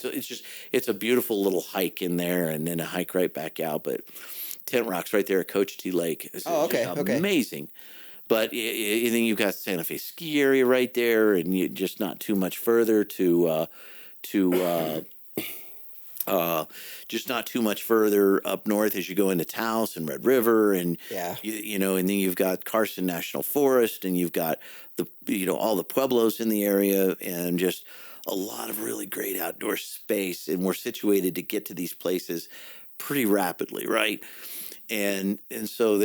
It's a beautiful little hike in there, and then a hike right back out. But Tent Rocks right there at Cochiti Lake is amazing. But then you've got Santa Fe ski area right there, and you just not too much further just not too much further up north as you go into Taos and Red River, and and then you've got Carson National Forest, and you've got all the pueblos in the area, and just a lot of really great outdoor space. And we're situated to get to these places pretty rapidly, right? And so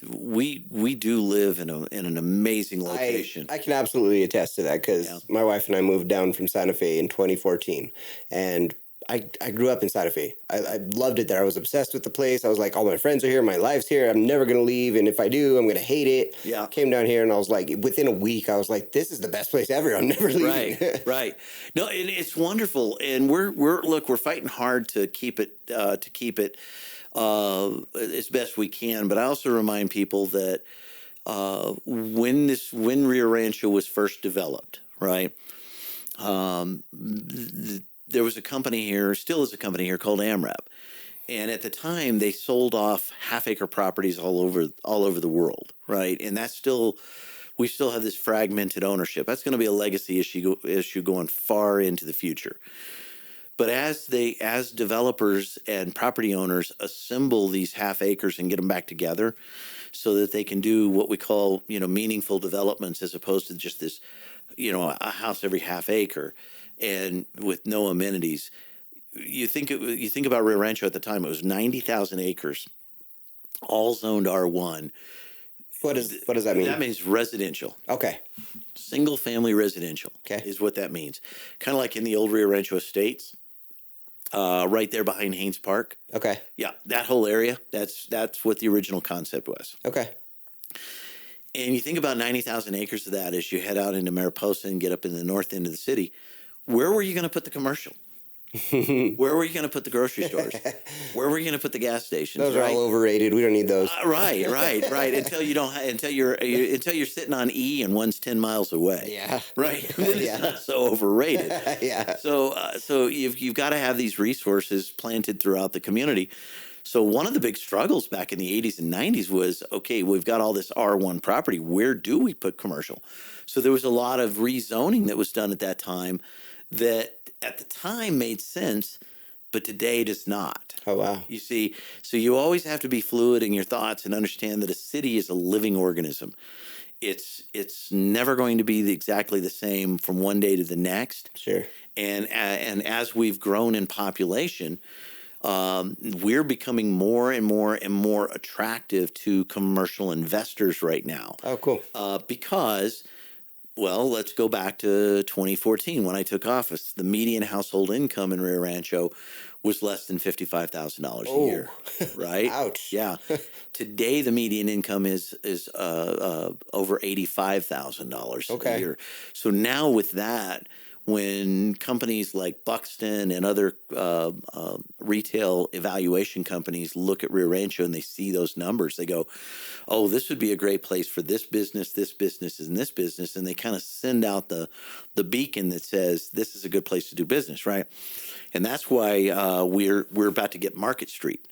we do live in an amazing location. I can absolutely attest to that, because my wife and I moved down from Santa Fe in 2014, and I grew up in Santa Fe. I loved it there. I was obsessed with the place. I was like, all my friends are here. My life's here. I'm never going to leave. And if I do, I'm going to hate it. Yeah. Came down here and I was like, within a week, I was like, this is the best place ever. I'm never leaving. Right. No, and it's wonderful. And we're fighting hard to keep it as best we can. But I also remind people that when Rio Rancho was first developed, right? There was a company here, still is a company here, called AMREP. And at the time, they sold off half-acre properties all over the world, right? And we still have this fragmented ownership. That's going to be a legacy issue going far into the future. But as developers and property owners assemble these half acres and get them back together so that they can do what we call, meaningful developments as opposed to just this, a house every half acre and with no amenities. You think about Rio Rancho at the time, it was 90,000 acres, all zoned R1. What does that mean? That means residential. Okay. Single family residential. Okay. Is what that means. Kind of like in the old Rio Rancho estates. Right there behind Haynes Park. Okay. Yeah, that whole area, that's what the original concept was. Okay. And you think about 90,000 acres of that as you head out into Mariposa and get up in the north end of the city. Where were you going to put the commercial? Where were you going to put the grocery stores? Where were you going to put the gas stations? Those are all overrated. We don't need those. Right. Until you're sitting on E and one's 10 miles away. Yeah. Right. Then it's not so overrated. Yeah. So you've got to have these resources planted throughout the community. So one of the big struggles back in the 80s and 90s was, okay, we've got all this R1 property. Where do we put commercial? So there was a lot of rezoning that was done at that time that at the time made sense, but today does not. Oh, wow. You see, so you always have to be fluid in your thoughts and understand that a city is a living organism. It's never going to be exactly the same from one day to the next. Sure. And as we've grown in population, we're becoming more and more and more attractive to commercial investors right now. Oh, cool. Because, well, let's go back to 2014 when I took office. The median household income in Rio Rancho was less than $55,000 a year, right? Ouch. Yeah. Today, the median income is over $85,000 a year. So now with that, when companies like Buxton and other retail evaluation companies look at Rio Rancho and they see those numbers, they go, oh, this would be a great place for this business, and this business. And they kind of send out the beacon that says this is a good place to do business, right? And that's why we're about to get Market Street.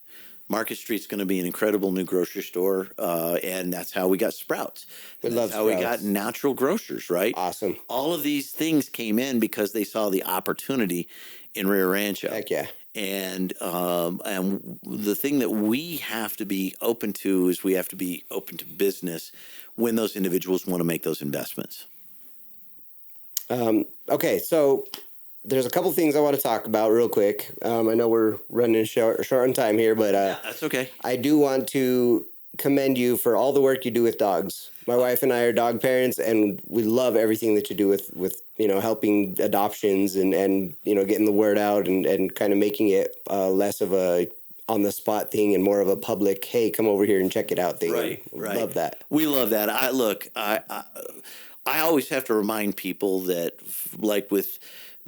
Market Street's going to be an incredible new grocery store, and that's how we got Sprouts. That's how we got natural grocers, right? Awesome. All of these things came in because they saw the opportunity in Rio Rancho. Heck yeah. And the thing that we have to be open to is we have to be open to business when those individuals want to make those investments. Okay, so there's a couple things I want to talk about real quick. I know we're running short on time here, but yeah, that's okay. I do want to commend you for all the work you do with dogs. My wife and I are dog parents, and we love everything that you do with helping adoptions and getting the word out and kind of making it less of a on the spot thing and more of a public, hey, come over here and check it out thing. Right. Love that. We love that. I always have to remind people that, like with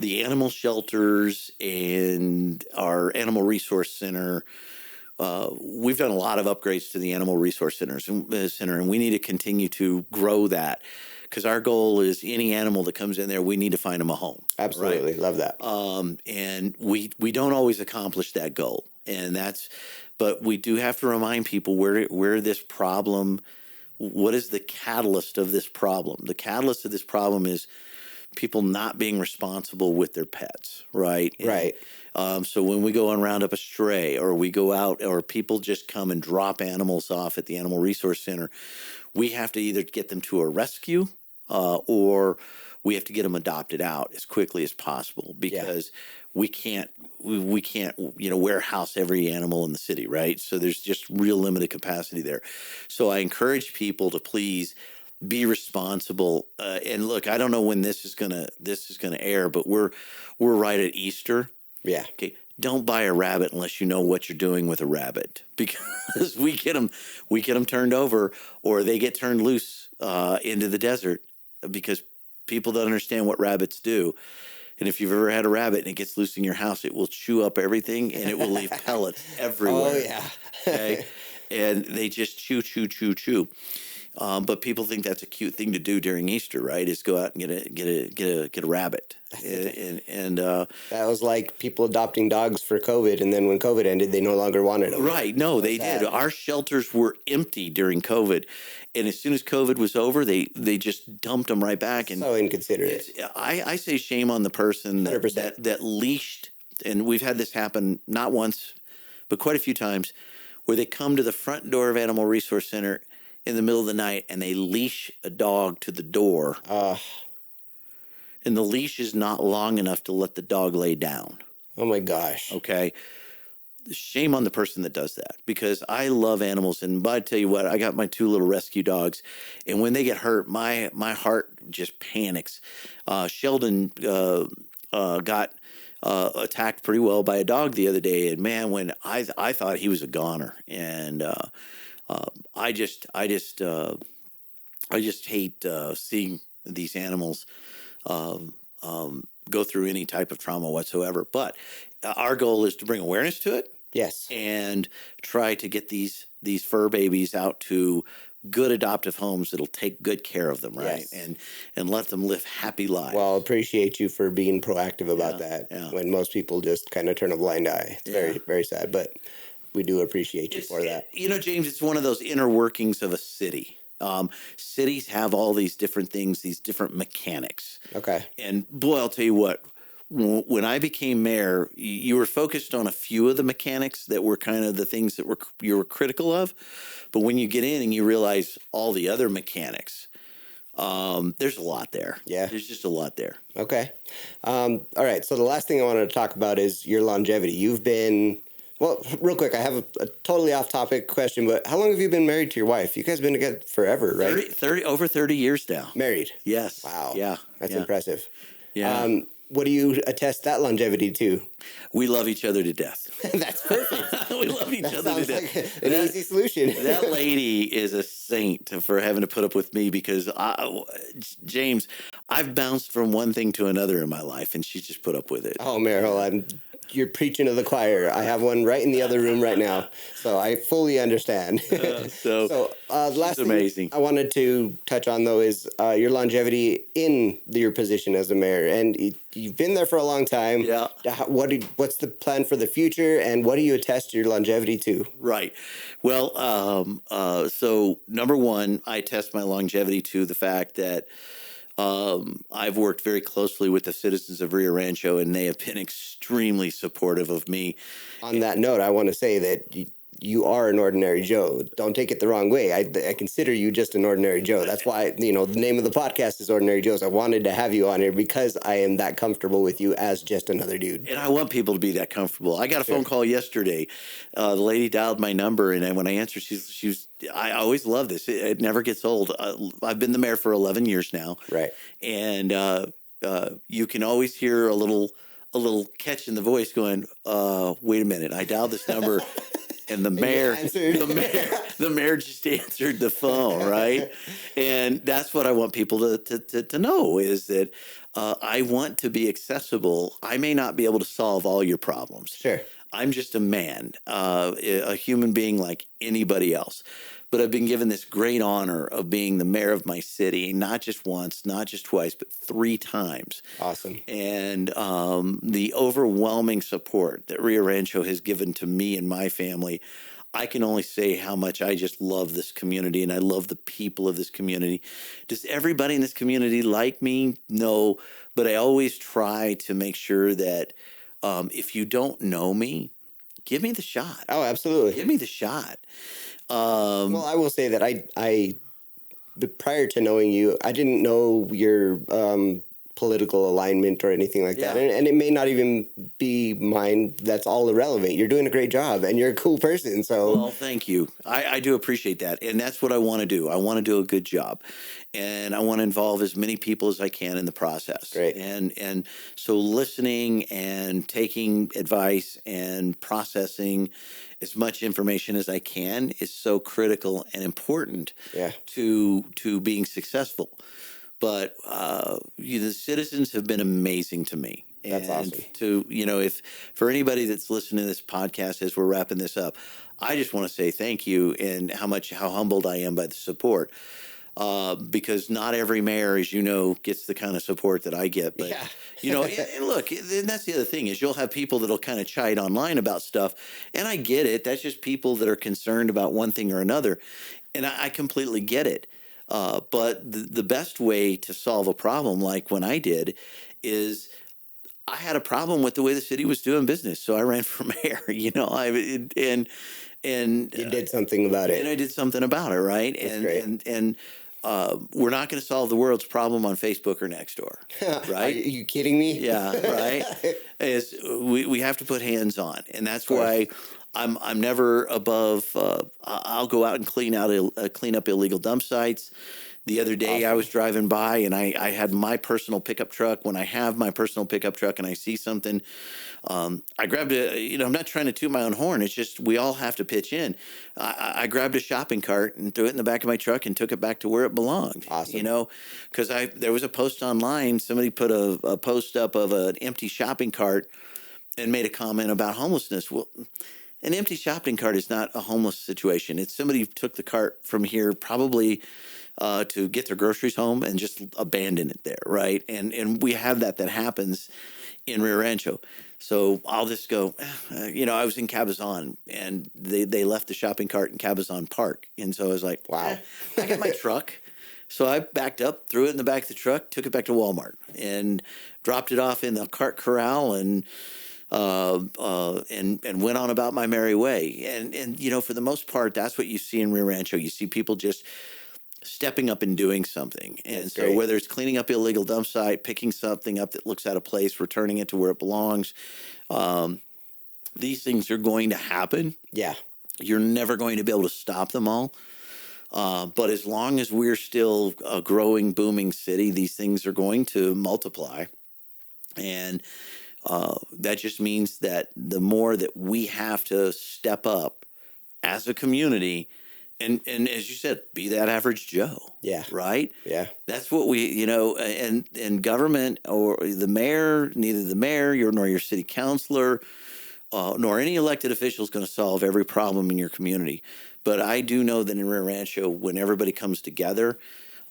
the animal shelters and our animal resource center, we've done a lot of upgrades to the animal resource center, and we need to continue to grow that because our goal is any animal that comes in there, we need to find them a home. Absolutely. Right? Love that. And we don't always accomplish that goal, but we do have to remind people where this problem, what is the catalyst of this problem? The catalyst of this problem is people not being responsible with their pets, right? Right. So when we go and round up a stray, or we go out, or people just come and drop animals off at the Animal Resource Center, we have to either get them to a rescue, or we have to get them adopted out as quickly as possible because we can't warehouse every animal in the city, right? So there's just real limited capacity there. So I encourage people to please be responsible. And look, I don't know when this is gonna air, but we're right at Easter. Yeah. Okay. Don't buy a rabbit unless you know what you're doing with a rabbit, because we get them turned over, or they get turned loose into the desert because people don't understand what rabbits do. And if you've ever had a rabbit and it gets loose in your house, it will chew up everything and it will leave pellets everywhere. Oh yeah. Okay. And they just chew. But people think that's a cute thing to do during Easter, right? Is go out and get a rabbit. And that was like people adopting dogs for COVID, and then when COVID ended, they no longer wanted them. Right? No, they did. Our shelters were empty during COVID, and as soon as COVID was over, they just dumped them right back. And so inconsiderate. I say shame on the person that leashed and we've had this happen not once, but quite a few times, where they come to the front door of Animal Resource Center in the middle of the night and they leash a dog to the door. And the leash is not long enough to let the dog lay down. Oh my gosh. Okay. Shame on the person that does that, because I love animals. And I tell you what, I got my 2 little rescue dogs, and when they get hurt, my heart just panics. Sheldon got attacked pretty well by a dog the other day, and man, when I thought he was a goner, and I just hate seeing these animals go through any type of trauma whatsoever. But our goal is to bring awareness to it. Yes. And try to get these fur babies out to good adoptive homes that'll take good care of them, right? Yes. And let them live happy lives. Well, appreciate you for being proactive about that when most people just kind of turn a blind eye. It's very, very sad, but we do appreciate you for that. You know, James, it's one of those inner workings of a city. Cities have all these different things, these different mechanics. Okay. And boy, I'll tell you what, when I became mayor, you were focused on a few of the mechanics that were kind of the things that you were critical of. But when you get in and you realize all the other mechanics, there's a lot there. Yeah. There's just a lot there. Okay. All right. So the last thing I wanted to talk about is your longevity. You've been, well, real quick, I have a totally off-topic question, but how long have you been married to your wife? You guys been together forever, right? Over 30 years now. Married? Yes. Wow. Yeah. That's impressive. Yeah. What do you attest that longevity to? We love each other to death. That's perfect. We love each other to death. Like an easy solution. That lady is a saint for having to put up with me, because James, I've bounced from one thing to another in my life, and she's just put up with it. Oh, Meryl, you're preaching to the choir. I have one right in the other room right now, so I fully understand. The last amazing. thing I wanted to touch on, though, is your longevity in your position as a mayor, and you've been there for a long time. Yeah. What's the plan for the future, and what do you attest your longevity to? Right. Well, so number one, I attest my longevity to the fact that I've worked very closely with the citizens of Rio Rancho, and they have been extremely supportive of me. On that note, I want to say that you are an ordinary Joe. Don't take it the wrong way. I consider you just an ordinary Joe. That's why, the name of the podcast is Ordinary Joes. I wanted to have you on here because I am that comfortable with you as just another dude. And I want people to be that comfortable. I got a phone call yesterday. The lady dialed my number, and when I answered, I always love this. It never gets old. I've been the mayor for 11 years now. Right. And you can always hear a little catch in the voice going, wait a minute, I dialed this number. And the mayor just answered the phone, right? And that's what I want people to know, is that I want to be accessible. I may not be able to solve all your problems. Sure. I'm just a man, a human being like anybody else. But I've been given this great honor of being the mayor of my city, not just once, not just twice, but 3 times. Awesome. And the overwhelming support that Rio Rancho has given to me and my family, I can only say how much I just love this community, and I love the people of this community. Does everybody in this community like me? No, but I always try to make sure that if you don't know me, give me the shot. Oh, absolutely. Give me the shot. Well, I will say that but prior to knowing you, I didn't know your political alignment or anything like that. And it may not even be mine. That's all irrelevant. You're doing a great job, and you're a cool person. So, well, thank you. I do appreciate that. And that's what I want to do. I want to do a good job, and I want to involve as many people as I can in the process. Great. And so listening and taking advice and processing as much information as I can is so critical and important to being successful. But the citizens have been amazing to me. That's awesome. If for anybody that's listening to this podcast as we're wrapping this up, I just want to say thank you, and how humbled I am by the support. Because not every mayor, as you know, gets the kind of support that I get. But, and look, and that's the other thing, is you'll have people that'll kind of chide online about stuff. And I get it. That's just people that are concerned about one thing or another. And I completely get it. But the best way to solve a problem, like when I did, is I had a problem with the way the city was doing business, so I ran for mayor. And You did something about it. and I did something about it, right? That's great. We're not going to solve the world's problem on Facebook or Nextdoor, right? Are you kidding me? Yeah, right. We have to put hands on, and that's why I'm never above. I'll go out and clean up illegal dump sites. The other day I was driving by and I had my personal pickup truck. When I have my personal pickup truck and I see something, I grabbed I'm not trying to toot my own horn. It's just we all have to pitch in. I grabbed a shopping cart and threw it in the back of my truck and took it back to where it belonged. Awesome. Because there was a post online. Somebody put a post up of an empty shopping cart and made a comment about homelessness. Well, an empty shopping cart is not a homeless situation. It's somebody took the cart from here probably to get their groceries home and just abandon it there, right? And we have that happens in Rio Rancho. So I'll just go, I was in Cabazon and they left the shopping cart in Cabazon Park. And so I was like, wow, I got my truck. So I backed up, threw it in the back of the truck, took it back to Walmart and dropped it off in the cart corral and went on about my merry way. And for the most part, that's what you see in Rio Rancho. You see people just stepping up and doing something. And That's so great. whether it's cleaning up illegal dump site, picking something up that looks out of place, returning it to where it belongs, these things are going to happen. Yeah. You're never going to be able to stop them all. But as long as we're still a growing, booming city, these things are going to multiply. And that just means that the more that we have to step up as a community, and as you said, be that average Joe. Yeah. Right? Yeah. That's what we, and government or the mayor, neither the mayor nor your city councilor, nor any elected official is going to solve every problem in your community. But I do know that in Rio Rancho, when everybody comes together,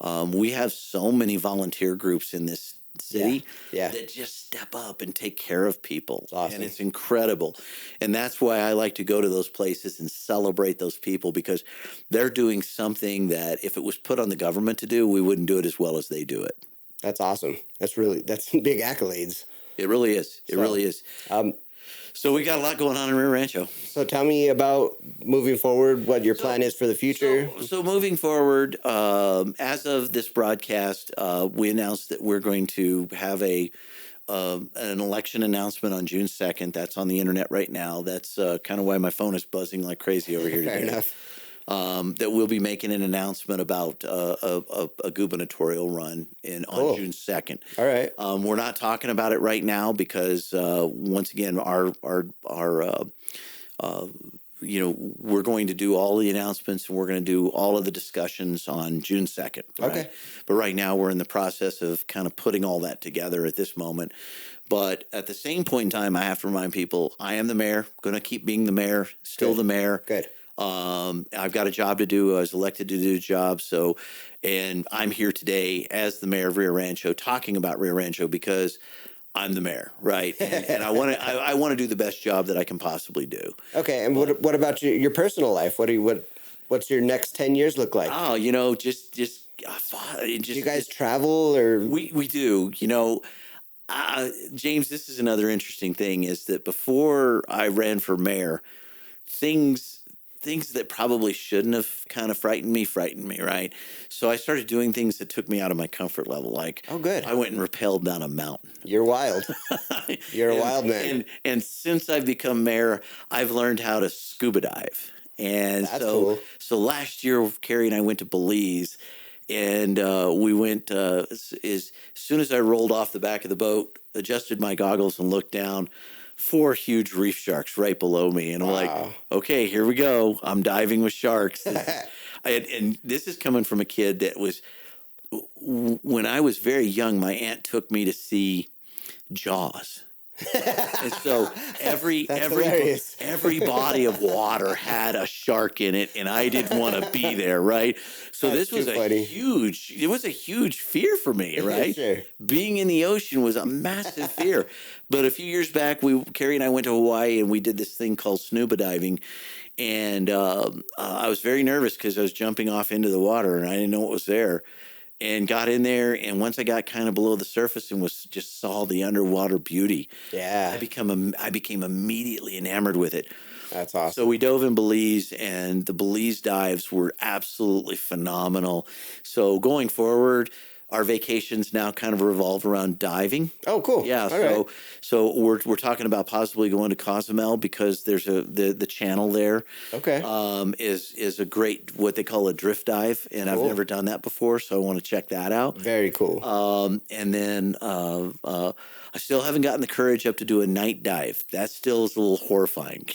we have so many volunteer groups in this city that just step up and take care of people. Awesome. And it's incredible. And that's why I like to go to those places and celebrate those people, because they're doing something that if it was put on the government to do, we wouldn't do it as well as they do it. That's awesome. That's big accolades. It really is. It really is. So we got a lot going on in Rio Rancho. So tell me about moving forward, what your plan is for the future. So moving forward, as of this broadcast, we announced that we're going to have an election announcement on June 2nd. That's on the internet right now. That's kind of why my phone is buzzing like crazy over here today. Fair enough. That we'll be making an announcement about a gubernatorial run on June 2nd. All right. We're not talking about it right now because once again, we're going to do all the announcements and we're going to do all of the discussions on June 2nd. Right? Okay. But right now we're in the process of kind of putting all that together at this moment. But at the same point in time, I have to remind people, I am the mayor, going to keep being the mayor, still the mayor. Good. I've got a job to do. I was elected to do a job. And I'm here today as the mayor of Rio Rancho talking about Rio Rancho because I'm the mayor, right? And I want to do the best job that I can possibly do. Okay. And what about your personal life? What's your next 10 years look like? Oh, just do you guys travel or? We do, James, this is another interesting thing is that before I ran for mayor, things that probably shouldn't have kind of frightened me, right? So I started doing things that took me out of my comfort level. Like, oh, good. I went and rappelled down a mountain. You're wild. You're a wild man. And since I've become mayor, I've learned how to scuba dive. And that's cool. So last year, Carrie and I went to Belize, and we went as soon as I rolled off the back of the boat, adjusted my goggles and looked down, 4 huge reef sharks right below me. And I'm like, okay, here we go. I'm diving with sharks. And this is coming from a kid that was, when I was very young, my aunt took me to see Jaws. And so every body of water had a shark in it, and I didn't want to be there, right? So That's this was a huge fear for me, right? Sure. Being in the ocean was a massive fear. But a few years back, Carrie and I went to Hawaii, and we did this thing called scuba diving. And I was very nervous because I was jumping off into the water, and I didn't know what was there. and got in there. And once I got kind of below the surface and just saw the underwater beauty, I became immediately enamored with it. That's awesome. So we dove in Belize, and the Belize dives were absolutely phenomenal. So going forward, our vacations now kind of revolve around diving. Oh, cool. Yeah. So we're talking about possibly going to Cozumel because there's the channel there. Okay. Is a great, what they call a drift dive, and I've never done that before, so I want to check that out. Very cool. And then I still haven't gotten the courage up to do a night dive. That still is a little horrifying.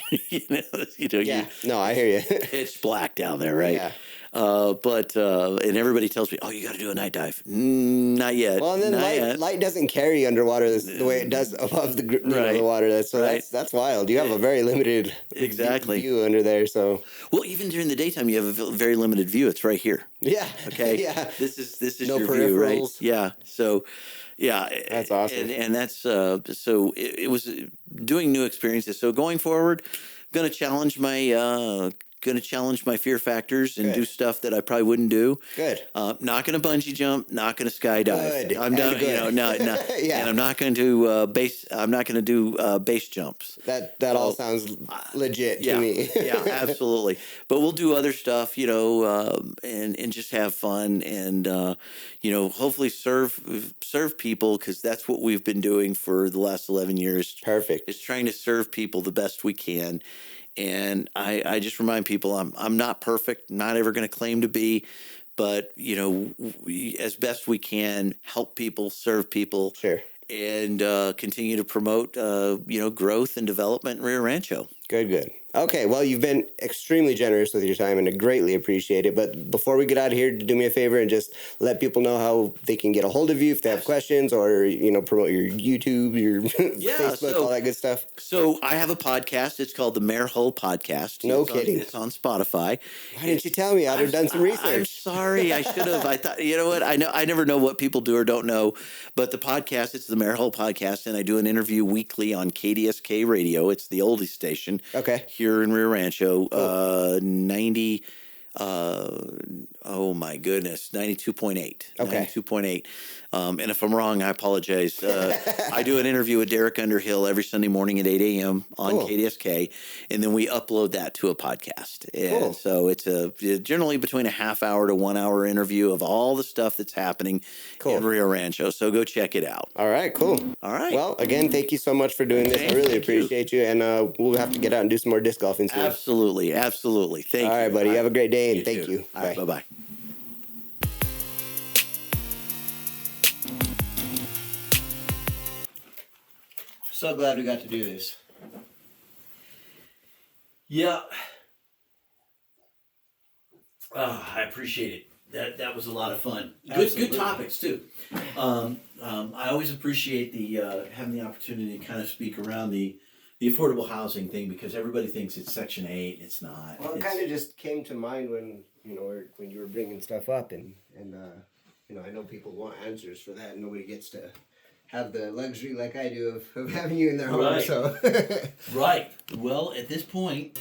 No, I hear you. Pitch black down there, right? Yeah. But and everybody tells me, "Oh, you got to do a night dive." Not yet. Well, and then light doesn't carry underwater the way it does above the water. That's wild. You have a very limited view under there. So even during the daytime, you have a very limited view. It's right here. Yeah. Okay. Yeah. This is no your peripherals. view, right? Yeah. So. Yeah, that's awesome. And that's so it was doing new experiences. So going forward, going to challenge my fear factors and do stuff that I probably wouldn't do. Good. Not going to bungee jump. Not going to skydive. Good. I'm done. No. Yeah. And I'm not going to base. I'm not going to do base jumps. That all sounds legit to me. Yeah, absolutely. But we'll do other stuff, and just have fun and hopefully serve people, because that's what we've been doing for the last 11 years. Perfect. Is trying to serve people the best we can. And I just remind people I'm not perfect, not ever going to claim to be, but we, as best we can, help people, serve people, sure, and continue to promote growth and development in Rio Rancho. Good. Okay, well, you've been extremely generous with your time, and I greatly appreciate it. But before we get out of here, do me a favor and just let people know how they can get a hold of you if they have questions, or promote your YouTube, your Facebook, all that good stuff. So I have a podcast. It's called the Mayor Hull Podcast. No kidding. It's on Spotify. Why didn't you tell me? I'd have done some research. I'm sorry. I should have. I thought, you know what? I never know what people do or don't know. But the podcast, it's the Mayor Hull Podcast, and I do an interview weekly on KDSK Radio. It's the Oldies station. Okay. Here in Rio Rancho, 90. Oh my goodness, 92.8. Okay. 92.8. And if I'm wrong, I apologize. I do an interview with Derrick Underhill every Sunday morning at 8 a.m. on KDSK, and then we upload that to a podcast. And so it's generally between a half hour to 1 hour interview of all the stuff that's happening in Rio Rancho. So go check it out. All right, cool. All right. Well, again, thank you so much for doing this. I really appreciate you. And we'll have to get out and do some more disc golfing soon. Absolutely. Thank you. All right, buddy. Have a great day, and thank you. All right, bye-bye. So glad we got to do this. Yeah. I appreciate it. That was a lot of fun. Good topics too. I always appreciate the having the opportunity to kind of speak around the affordable housing thing, because everybody thinks it's Section 8. It's not. Well, it kind of just came to mind when when you were bringing stuff up, and I know people want answers for that. Nobody gets to have the luxury like I do of having you in their home. Right. So right. Well, at this point.